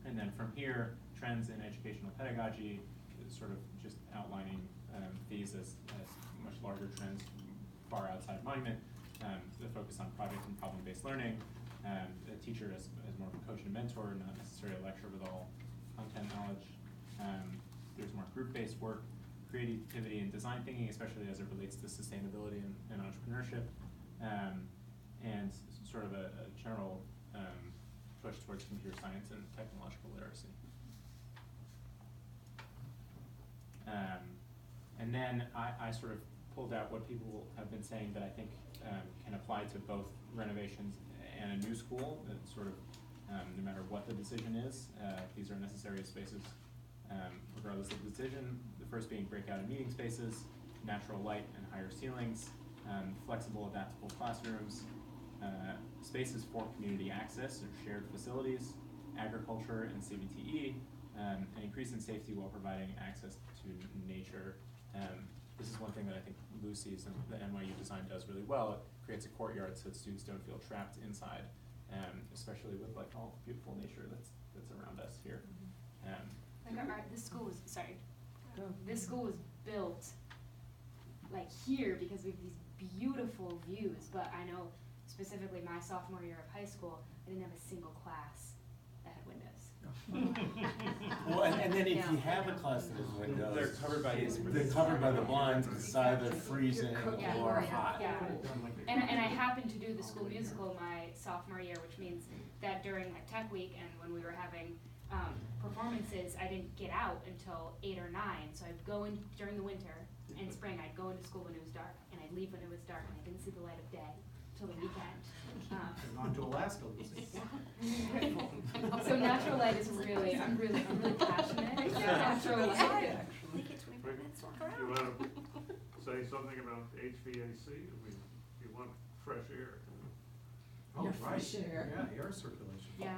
And then from here, trends in educational pedagogy is sort of just outlining these as much larger trends far outside Monument. The focus on project and problem-based learning. The teacher as more of a coach and mentor, not necessarily a lecturer with all content knowledge. There's more group-based work, creativity and design thinking, especially as it relates to sustainability and entrepreneurship, and sort of a general push towards computer science and technological literacy. And then I sort of pulled out what people have been saying that I think can apply to both renovations and a new school, that sort of, no matter what the decision is, these are necessary spaces regardless of the decision. The first being breakout and meeting spaces, natural light and higher ceilings, flexible adaptable classrooms, spaces for community access or shared facilities, agriculture and CBTE, an increase in safety while providing access to nature. This is one thing that I think Lucy's and the NYU design does really well. It creates a courtyard so that students don't feel trapped inside, especially with like all the beautiful nature that's around us here. This school was, this school was built like here because we have these beautiful views, but I know specifically my sophomore year of high school, I didn't have a single class that had windows. Well, and then if Yeah. you have a class that has windows. They're covered by the blinds, because it's either freezing Yeah. or hot. Yeah, and I happened to do the school musical my sophomore year, which means that during like tech week and when we were having performances, I didn't get out until 8 or 9. So I'd go in during the winter and spring. I'd go into school when it was dark, and I'd leave when it was dark, and I didn't see the light of day till the weekend. Gone to Alaska, Lucy. So natural light is really, I'm really passionate about natural light. They get 25 minutes to walk around. You wanna say something about HVAC? I mean, you want fresh air. Oh, Your right. fresh air. Yeah, air circulation. Yeah.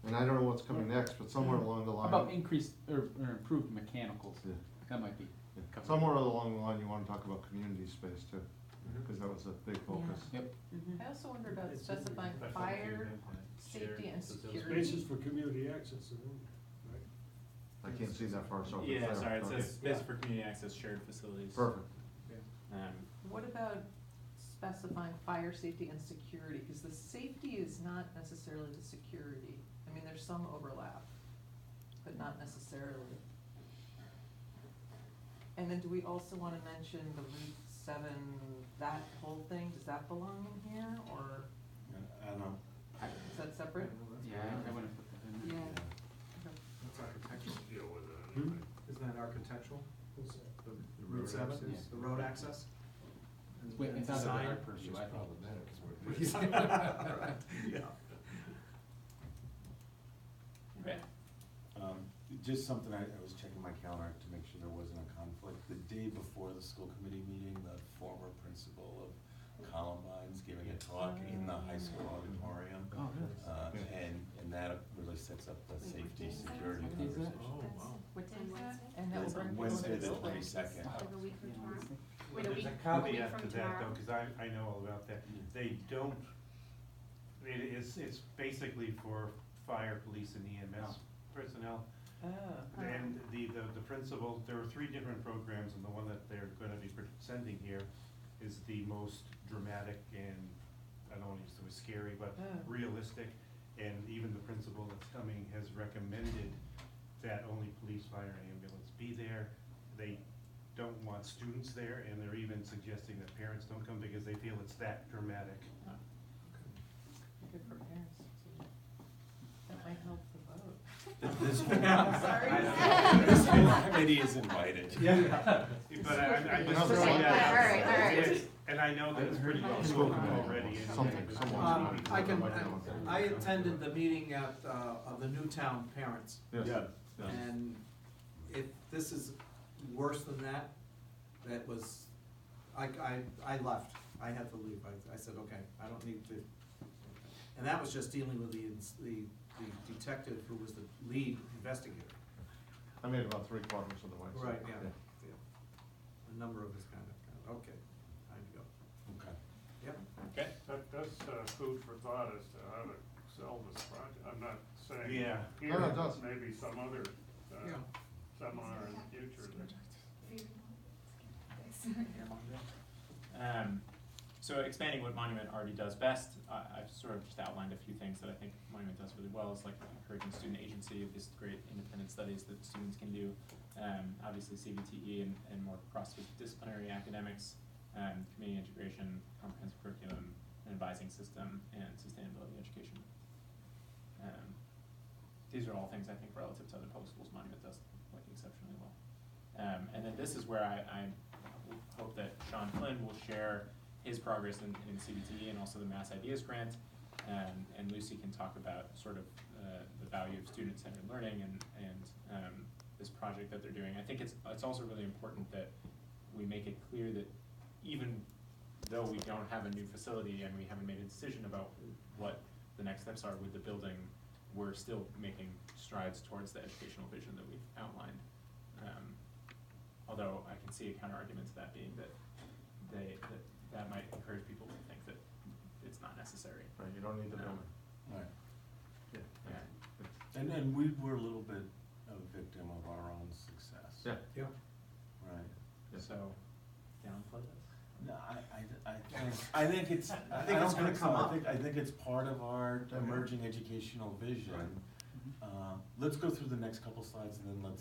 And I don't know what's coming next, but somewhere along the How line. about increased or improved mechanicals? Yeah. That might be. Yeah. Somewhere along the line, you wanna talk about community space too, because that was a big focus. Yep. I also wonder about specifying fire, safety and security. Spaces for community access, right? I can't see that far, so. if it's Yeah, there, sorry, it okay. says space for community access, shared facilities. Perfect. What about specifying fire, safety, and security? Because the safety is not necessarily the security. I mean, there's some overlap, but not necessarily. And then do we also want to mention the Route 7, that whole thing? Does that belong in here, or I don't know. is that separate? Yeah, I wouldn't put that in there. Yeah. That's architectural. Deal with that. Isn't that architectural? What's that? The road Route 7, access? the road access? Wait, And it's out of design? our purview, I think. problematic is where it Yeah. is. Yeah. Okay. Just something, I was checking my calendar to make sure there wasn't a conflict. The day before the school committee meeting, the former principal of Columbine's giving a talk in the high school auditorium. Oh, really? And that really sets up the safety, security What day is that? conversation. Oh, wow. What day is that? Wednesday? And that will That's bring on people to Wednesday the building. 22nd. Like a week from tomorrow. Well, Wait, a there's week, a a week caveat from to that though, tomorrow. cause I know all about that. They don't, it's basically for fire, police and EMS personnel. And the principal, there are 3 different programs, and the one that they're gonna be presenting here is the most dramatic and I don't wanna use the word scary, but Oh. realistic. And even the principal that's coming has recommended that only police, fire, and ambulance be there. They don't want students there, and they're even suggesting that parents don't come because they feel it's that dramatic. Good for parents too. That might help the vote. This whole, Sorry. this whole committee is invited. Yeah, but I'm just Okay, saying that. all right, all right. It's- And I know that it's pretty well School spoken committee. already. and- Something, someone. I can, I attended the meeting at, of the Newtown parents. Yes. Yeah. And if this is worse than that, that was, I left, I had to leave, I said, okay, I don't need to. And that was just dealing with the detective who was the lead investigator. I made about 3/4 of the way. so, Right, yeah. A number of us kind of, okay, time to go. Okay. Yep. Okay. That's food for thought as to how to sell this project. I'm not saying Yeah. here, No, it does. maybe some other Yeah. seminar in the future. So expanding what Monument already does best, I've sort of just outlined a few things that I think Monument does really well, is like encouraging student agency, these great independent studies that students can do. Obviously CVTE and more cross-disciplinary academics, community integration, comprehensive curriculum, an advising system, and sustainability education. These are all things I think relative to other public schools Monument does like exceptionally well. And then this is where I hope that Sean Flynn will share his progress in CBT and also the Mass Ideas Grant, and Lucy can talk about sort of the value of student-centered learning and this project that they're doing. I think it's also really important that we make it clear that even though we don't have a new facility and we haven't made a decision about what the next steps are with the building, we're still making strides towards the educational vision that we've outlined. Although I can see a counter argument to that being that that might encourage people to think that it's not necessary. Right, you don't need the building. Right. Yeah. And we were a little bit a victim of our own success. Yeah. Yeah. Right. So, downplay this? No, I think it's, I think it's don't gonna so. come up. I think it's part of our emerging educational vision. Let's go through the next couple slides and then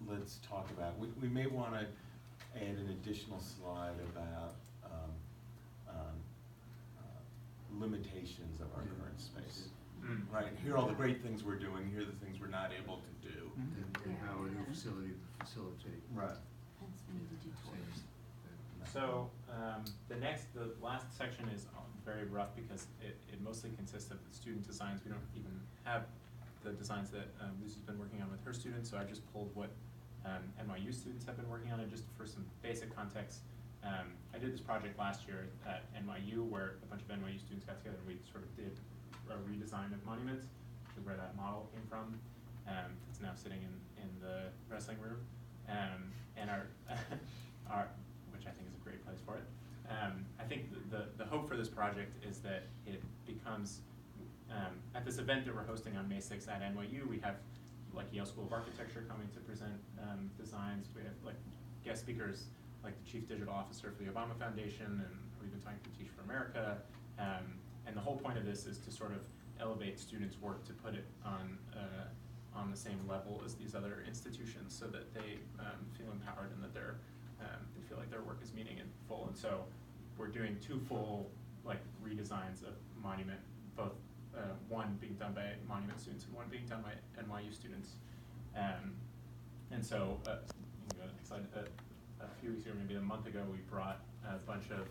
let's talk about it. We may wanna add an additional slide about, limitations of our current space. Right, here are all the great things we're doing, here are the things we're not able to do. And how a new facility would facilitate. Right. Hence we need to do tours. So, the last section is very rough because it mostly consists of the student designs. We don't even have the designs that Lucy's been working on with her students, so I just pulled what NYU students have been working on, and just for some basic context, I did this project last year at NYU where a bunch of NYU students got together and we sort of did a redesign of monuments, which is where that model came from. It's now sitting in the wrestling room, and our which I think is a great place for it. I think the hope for this project is that it becomes, at this event that we're hosting on May 6th at NYU, we have like Yale School of Architecture coming to present designs. We have like guest speakers like the Chief Digital Officer for the Obama Foundation, and we've been talking to Teach for America. And the whole point of this is to sort of elevate students' work to put it on the same level as these other institutions, so that they feel empowered and that they feel like their work is meaningful. And so we're doing two full like redesigns of Monument, both one being done by Monument students and one being done by NYU students. And so you can go to the next slide. A few weeks ago, maybe a month ago, we brought a bunch of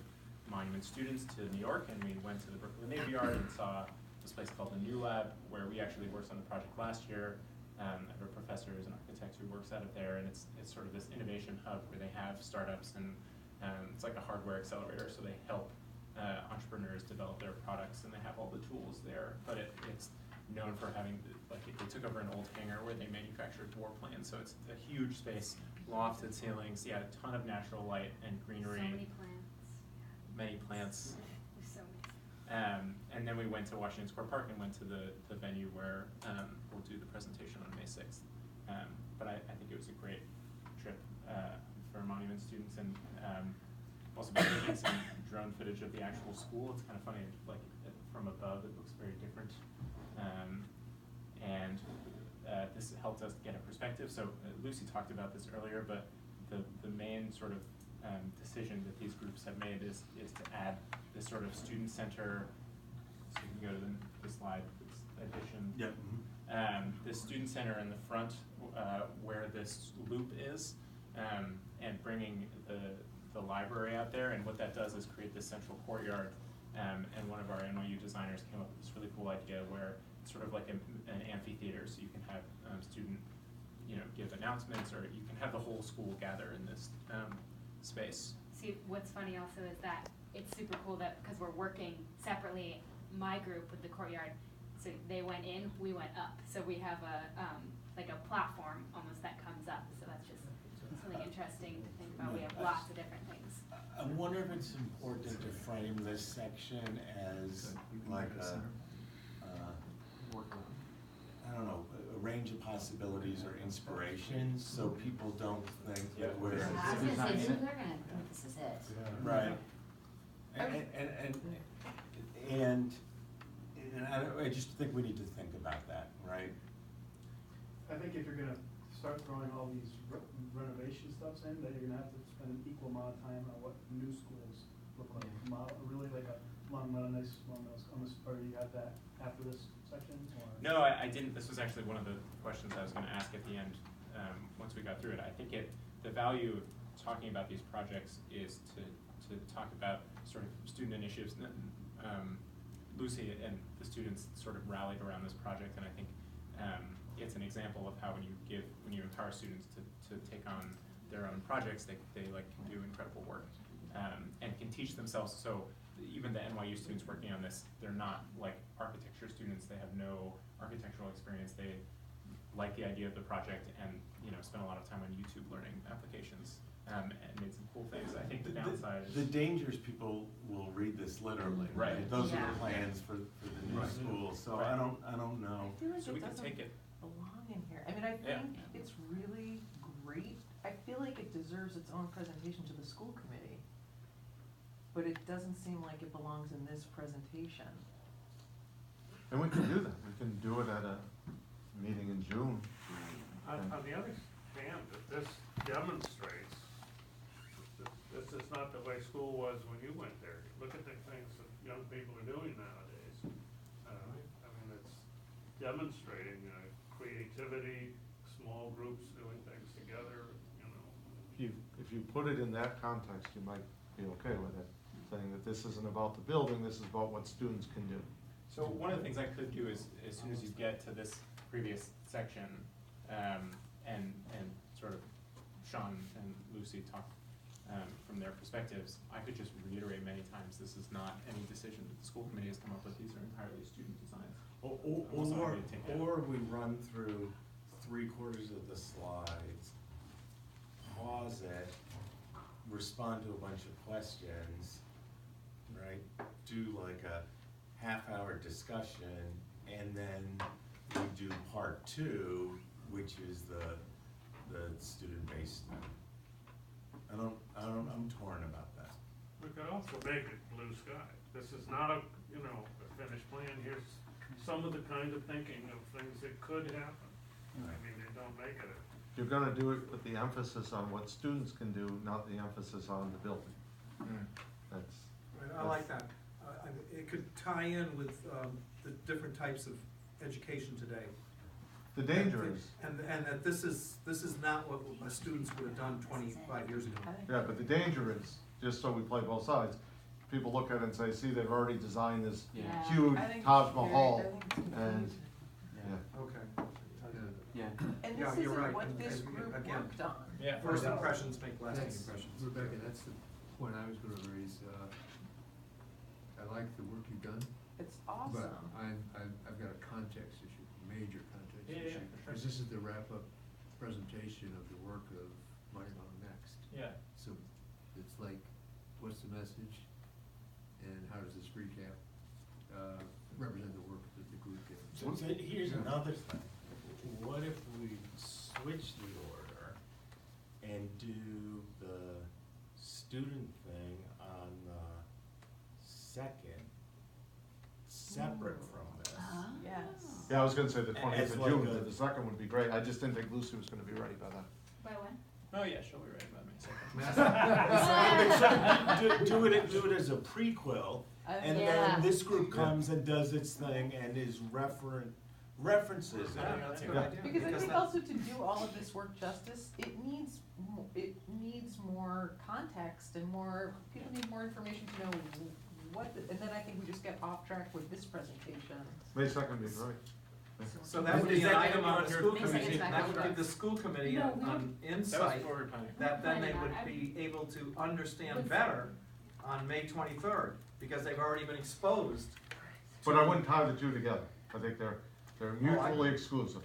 Monument students to New York, and we went to the Brooklyn Navy Yard and saw this place called the New Lab, where we actually worked on the project last year. I have a professor who's an architect who works out of there, and it's sort of this innovation hub where they have startups, and it's like a hardware accelerator, so they help entrepreneurs develop their products, and they have all the tools there. But it's known for having, like, they took over an old hangar where they manufactured warplanes, so it's a huge space, lofted ceilings, a ton of natural light and greenery. So many plants. Many plants. There's so many. And then we went to Washington Square Park and went to the venue where we'll do the presentation on May 6th. But I think it was a great trip for Monument students, and also been taking some drone footage of the actual school. It's kind of funny, like from above, it looks very different. And this helped us get a perspective. So Lucy talked about this earlier, but the main sort of decision that these groups have made is to add this sort of student center. So you can go to the slide, it's addition. Yep. The student center in the front where this loop is, and bringing the library out there. And what that does is create this central courtyard. And one of our NYU designers came up with this really cool idea where it's sort of like an amphitheater, so you can have student, give announcements, or you can have the whole school gather in this space. See, what's funny also is that it's super cool that, because we're working separately, my group with the courtyard, so they went in, we went up. So we have like a platform almost that comes up, so that's just something interesting to think about. We have lots of different things. I wonder if it's important to frame this section as like I don't know, a range of possibilities or inspirations, so people don't think that we're. I was gonna say, they're gonna think this is it. Right. And I just think we need to think about that, right? I think if you're gonna start throwing all these renovation stuffs in, then you're gonna have to spend an equal amount of time on what new schools look like. Really like a nice long, or you have that after this section, or? No, I didn't. This was actually one of the questions I was going to ask at the end once we got through it. I think the value of talking about these projects is to talk about sort of student initiatives. Lucy and the students sort of rallied around this project, and I think it's an example of how when you empower students to take on their own projects, they can do incredible work and can teach themselves. So even the NYU students working on this, they're not like architecture students. They have no architectural experience. They like the idea of the project and spend a lot of time on YouTube learning applications and made some cool things. I think the downside is the danger is people will read this literally. Right. Those are Yeah. the plans for the new Right. school. So Right. I don't know. I feel like So it we can doesn't take it. belong in here. I mean, I Yeah. think it's really great. I feel like it deserves its own presentation to the school committee. But it doesn't seem like it belongs in this presentation. And we can do that, we can do it at a meeting in June. On the other hand, if this demonstrates, this is not the way school was when you went there. Look at the things that young people are doing nowadays. I mean, it's demonstrating creativity, small groups doing things together, If you put it in that context, you might be okay with it, saying that this isn't about the building, this is about what students can do. So one of the things I could do is, as soon as you get to this previous section, and sort of Sean and Lucy talk from their perspectives, I could just reiterate many times, this is not any decision that the school committee has come up with, these are entirely student designs. I'm also happy to take that. Or we run through 3/4 of the slides, pause it, respond to a bunch of questions, right? Do like a half-hour discussion, and then we do part 2, which is the student-based stuff. I'm torn about that. We could also make it blue sky. This is not a finished plan. Here's some of the kind of thinking of things that could happen. I mean, they don't make it. You're gonna do it with the emphasis on what students can do, not the emphasis on the building. That's. Right, I like that. It could tie in with the different types of education today. The danger is, And that this is not what my students would have done 25 years ago. yeah, but the danger is, just so we play both sides, people look at it and say, see, they've already designed this Yeah. huge I think Taj it's Mahal, very- I think it's and, confusing. yeah. Okay. Yeah. And Yeah, this you're isn't right. what And this again- group again, worked on. Yeah. First impressions make lasting That's- impressions. Rebecca, that's the point I was gonna raise. I like the work you've done. It's But awesome. I've got a context issue, major context Yeah, issue. for sure. Because this is the wrap-up presentation of the work of Moneyball Next. Yeah. So it's like, what's the message, and how does this recap represent the work that the group did? So here's another thing. What if we switch the order and do the student thing on the second separate from this. Yes. Yeah, I was gonna say the And 20th it's of like June, a- the second would be great, I just didn't think Lucy was gonna be ready by then. By when? Oh, yeah, she'll be ready by May second. Do it as a prequel, and Yeah. then this group comes and does its thing and is references it. Yeah, that's a good Yeah. idea. Because I think that- also to do all of this work justice, it needs more context and more, people need more information to know what, and then I think we just get off track with this presentation. May 2nd would be great. So that would Is be an that item gonna be on on the your- school May second's committee, back that on would track. give the school committee No, we an would- That insight was what we were planning. that then they Planning on would it. be able to understand With- better on May 23rd, because they've already been exposed. But I wouldn't tie the two together, I think they're mutually exclusive.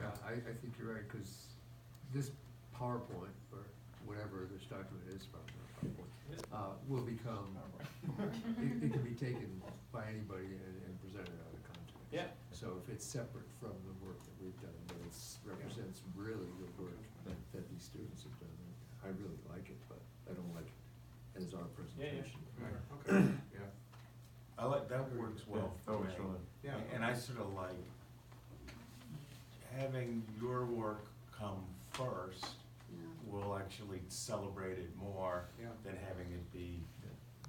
Yeah, I think you're right, cause this PowerPoint, or whatever this document is from, will become, it can be taken by anybody and presented out of context. Yeah. So if it's separate from the work that we've done, but it represents really the work that these students have done, I really like it, but I don't like it as our presentation. Okay. Yeah. I like, that works well Yeah, that for works me. really. Yeah. And I sort of like having your work come first will actually celebrate it more Yeah. than having it be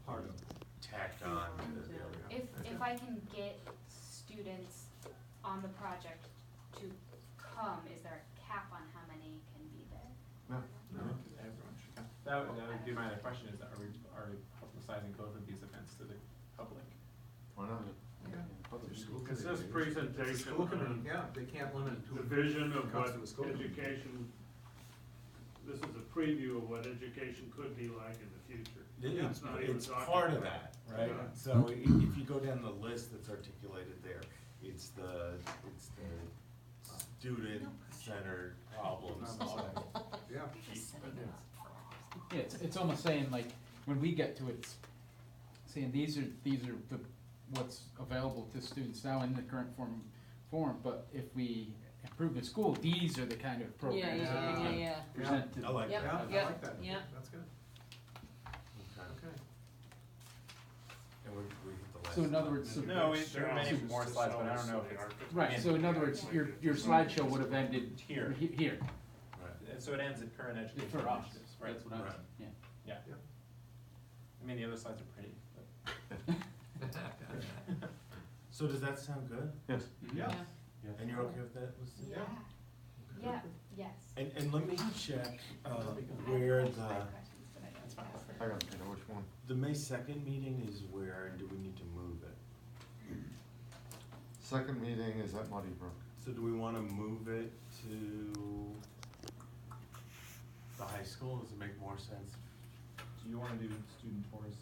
part of tacked on to the other. If I can get students on the project to come, is there a cap on how many can be there? No. No, everyone should come. That would be my other question, is that are we publicizing both of these events to the public? Why not? Because this presentation, School committee, yeah, they can't limit it to. the vision of Comes what to a school committee. education, this is a preview of what education could be like in the future. It's, not even it's talking part of about that, right? Yeah. So if you go down the list that's articulated there, it's the student-centered problem solving. Yeah. Yeah, it's almost saying like, when we get to it, it's saying these are the, what's available to students now in the current form, but if we improve the school, these are the kind of programs that we can present to. I like Yep, that. I like that. yep. That's good. Okay. Okay. And we hit the last. So in other words, slide. so- No, there are many more slides, but I don't know if it's. Right, so in other words, your slideshow would have ended Here. Here. Right. So it ends at current education Current initiatives, right? That's what I was, Right. yeah. Yeah. I mean, the other slides are pretty, but. So does that sound good? Yes. Yeah. And you're okay with that, Lucy? Yeah. Yeah, yes. And let me check, where Questions, the, but I don't That's fine. have- I gotta figure which one. the May 2nd meeting is where, and do we need to move it? Second meeting is at Muddy Brook. So do we wanna move it to the high school? Does it make more sense? Do you wanna do student tours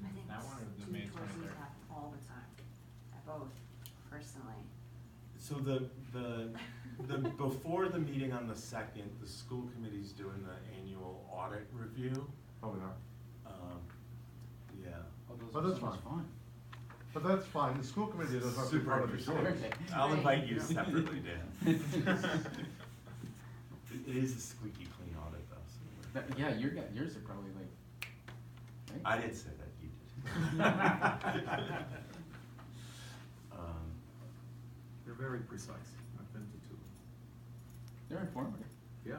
I in think that one or the May student tours need 23rd? to happen all the time, both, personally. So the, before the meeting on the 2nd, the school committee's doing the annual audit review. Oh, we are. Yeah. But that's fine. But that's fine, the school committee doesn't have to be part of the tour. I'll invite you separately, Dan. It is a squeaky clean audit though, so. That- Yeah, yours are probably like, right? I didn't say that, you did. They're very precise. I've been to two. They're informative. Yeah.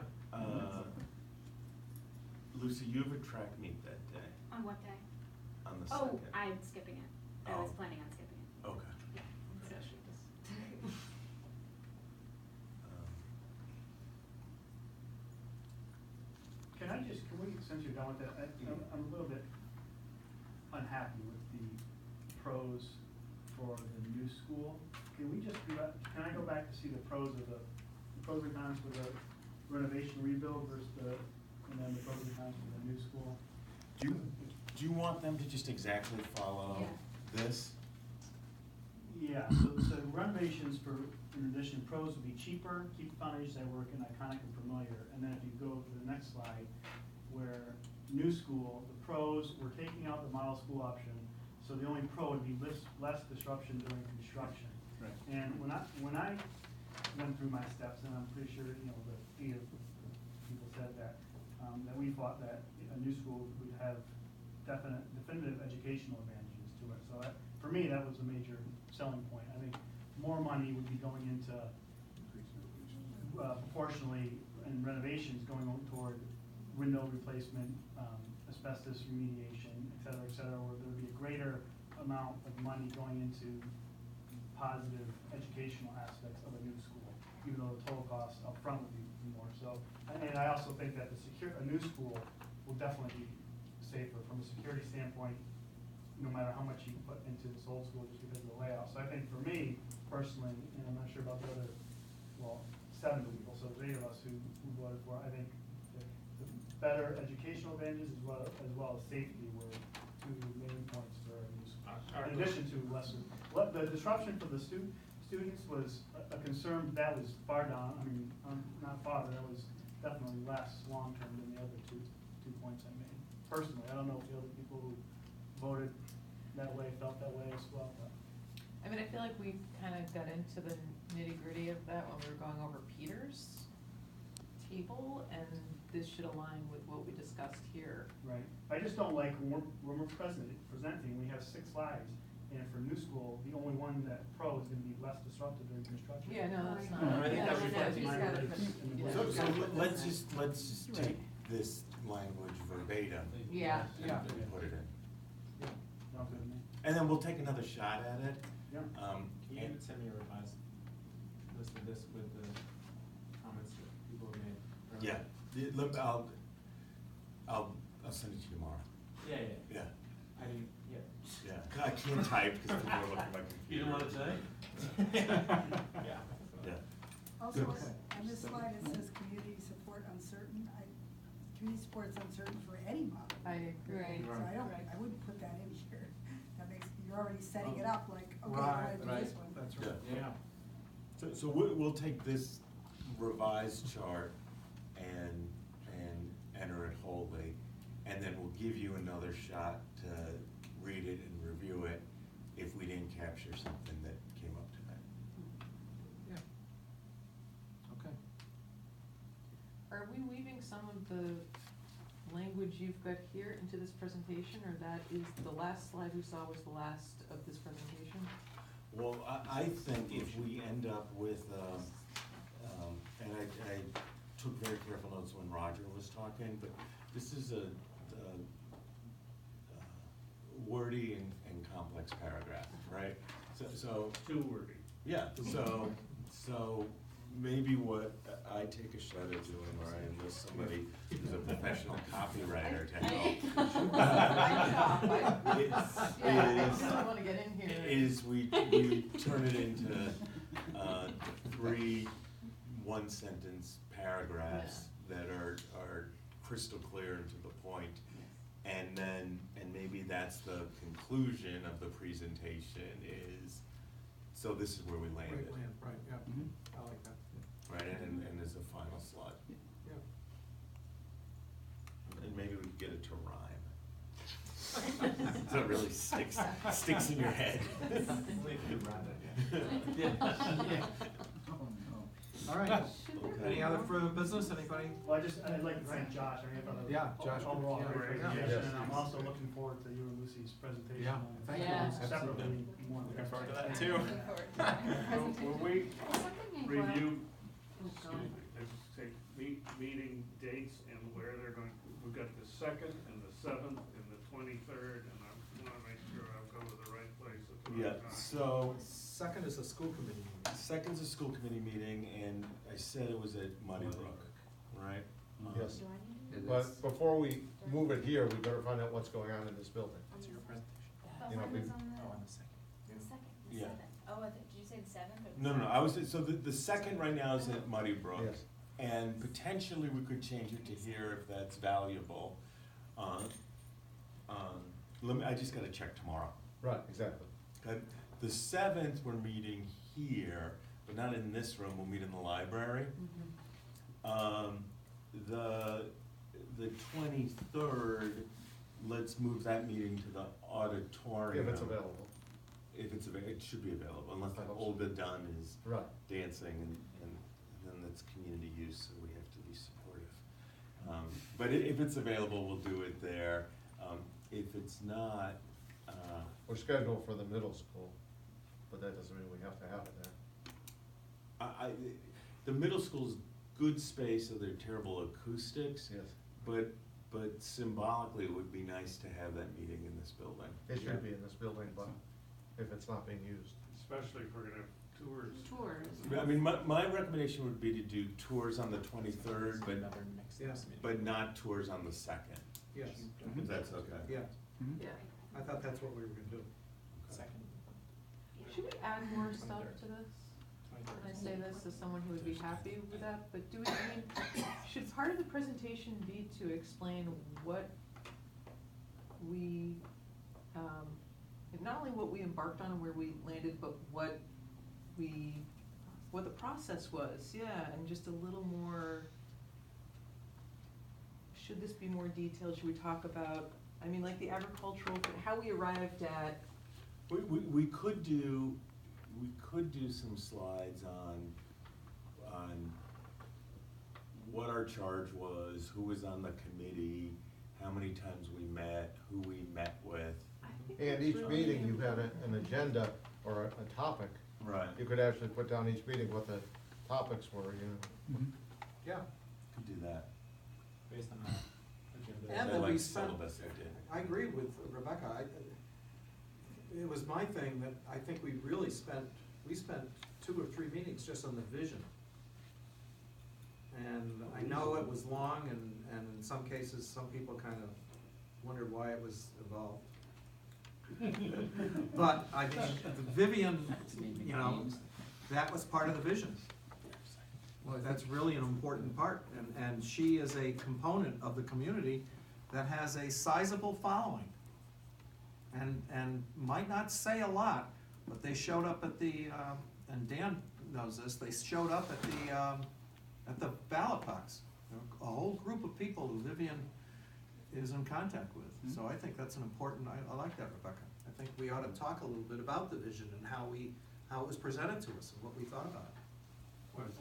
Lucy, you have a track meet that day, On what day? on the Oh, 2nd. I'm skipping it. I was Oh. planning on skipping it. Okay. Yeah, so she just. Can I just, can we, since you're done with that, I'm a little bit unhappy with the pros for the new school. Can we just, can I go back to see the pros and cons for the renovation rebuild versus and then the pros and cons for the new school? Do you want them to just exactly follow this? Yeah, so renovations for, in addition, pros would be cheaper, keep foundations that work and iconic and familiar. And then if you go to the next slide, where new school, the pros, we're taking out the model school option. So the only pro would be less disruption during construction. Right. And when I went through my steps, and I'm pretty sure, you know, the 8 of people said that, that we thought that a new school would have definitive educational advantages to it. So that, for me, that was a major selling point. I think more money would be going into, proportionally in renovations going toward window replacement, asbestos remediation, et cetera, where there would be a greater amount of money going into positive educational aspects of a new school, even though the total cost up front would be more. So, and I also think that a new school will definitely be safer from a security standpoint, no matter how much you put into this old school just because of the layout. So I think for me personally, and I'm not sure about the other, well, 7 people, so there's 8 of us who voted for it, I think the better educational advantages as well as safety were 2 main points for a new school. In addition to lesser, the disruption for the students was a concern that was far down, I mean, not far, but that was definitely less long-term than the other two points I made. Personally, I don't know if the other people who voted that way felt that way as well, but. I mean, I feel like we kind of got into the nitty-gritty of that when we were going over Peter's table, and this should align with what we discussed here. Right. I just don't like when we're presenting, we have 6 slides, and for new school, the only one that pro is gonna be less disruptive during construction. Yeah, no, that's not. I think that reflects he's my got it. religion. So let's just take this language verbatim. Yeah. And put it in. Yeah. Sounds good to me. And then we'll take another shot at it. Yeah. Can you even send me a revised list of this with the comments that people have made? Yeah, I'll send it to you tomorrow. Yeah. Yeah, I didn't, yeah, I can't type because people are looking at my computer. You don't wanna say? Yeah. Yeah. Also, Good. on this slide, it says community support uncertain. Community support is uncertain for any model. I agree. So I wouldn't put that in here. That makes, you're already setting it up like, okay, Right, I'm gonna do this one. That's right, Yeah. yeah. So we'll take this revised chart and enter it wholly, and then we'll give you another shot to read it and review it if we didn't capture something that came up tonight. Yeah. Okay. Are we weaving some of the language you've got here into this presentation, or that is the last slide we saw was the last of this presentation? Well, I think if we end up with, and I took very careful notes when Roger was talking, but this is a wordy and complex paragraph, right? So. Too wordy. Yeah, so maybe what I take a shot at doing, or I enlist somebody who's a professional copywriter to help. I wanna get in here. Is we turn it into 3 one-sentence paragraphs that are crystal clear and to the point. And maybe that's the conclusion of the presentation is, so this is where we landed. Right, yeah, I like that. Right, and as a final slide. Yeah. And maybe we could get it to rhyme. So it really sticks in your head. All right, any other further business, anybody? Well, I'd like to thank Josh, I mean, for the Yeah, Josh, overall yeah, great yeah. presentation, Yes. and I'm also looking forward to you and Lucy's presentation. Yeah, on thank you. Yeah. Separately, more. Looking forward to that Thank too. you. Will we Something review, Oh, excuse me, let's say, meeting dates and where they're going, we've got the 2nd and the 7th and the 23rd, and I wanna make sure I'll go to the right place at the Yeah, right time. so, Second is a school committee meeting. second's a school committee meeting, and I said it was at Muddy Brook, right? Yes. Do I need to? And But before we move it here, we better find out what's going on in this building. What's your presentation? But You know, when we- was on Oh, on the the second. second, the Yeah. 7th? Oh, did you say the 7th or the No, 7th? I was, so the second right now is at Muddy Brook. Yes. And potentially we could change it to here if that's valuable. I just gotta check tomorrow. Right, exactly. Okay, the 7th, we're meeting here, but not in this room, we'll meet in the library. The 23rd, let's move that meeting to the auditorium. If it's available. If it's available, it should be available, unless I the hope so. Olga Dunn is Right. dancing, and then that's community use, so we have to be supportive. But if it's available, we'll do it there. If it's not, we're scheduled for the middle school, but that doesn't mean we have to have it there. The middle school's good space, so they're terrible acoustics. Yes. But symbolically, it would be nice to have that meeting in this building. It should be in this building, but if it's not being used. Especially if we're gonna have tours. I mean, my recommendation would be to do tours on the 23rd, but not tours on the 2nd. Yes. If that's okay. Yeah, Yeah. I thought that's what we were gonna do. Second. Should we add more stuff to this? When I say this as someone who would be happy with that, but do we, I mean, should part of the presentation be to explain what we, not only what we embarked on and where we landed, but what the process was, yeah, and just a little more, should this be more detailed, should we talk about, I mean, like the agricultural, how we arrived at. We could do some slides on what our charge was, who was on the committee, how many times we met, who we met with. And each meeting, you had an agenda or a topic. Right. You could actually put down each meeting what the topics were, you know. Yeah. Could do that. Based on that agenda. And I that we like spent, syllabus I did. I agree with Rebecca, it was my thing that I think we spent 2 or 3 meetings just on the vision. And I know it was long and in some cases, some people kind of wondered why it was involved. But I think Vivian, you know, that was part of the vision. Well, that's really an important part, and she is a component of the community that has a sizable following. And might not say a lot, but they showed up at the, and Dan knows this, they showed up at the ballot box. A whole group of people who Vivian is in contact with. So I think that's an important, I like that, Rebecca. I think we ought to talk a little bit about the vision and how it was presented to us and what we thought about it.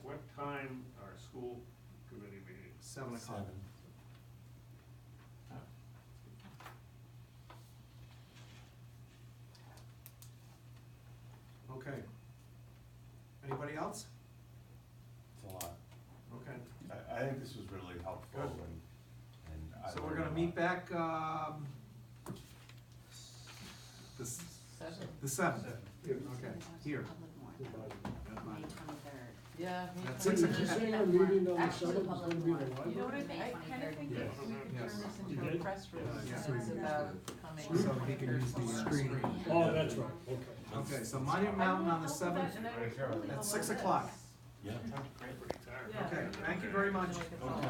What time are school committee meetings? 7 o'clock. 7. Okay. Anybody else? It's a lot. Okay. I think this was really helpful Good. and I So we're learned gonna a meet lot. back, the 7th. Okay, here. Public more, May 23rd. Yeah. me That's too. it. Did you say our meeting on the Actually, 7th was public gonna be in more. the You know library? what I think, I kinda think that we could Yes. turn this You into a did? press release, Yeah. and it's about coming. So he can use the screen. Oh, that's right, okay. Okay, so Monument Mountain on the 7th And I would totally at love 6 this. o'clock. Yeah. Pretty tired. Yeah. Okay, thank you very much. Like a Okay.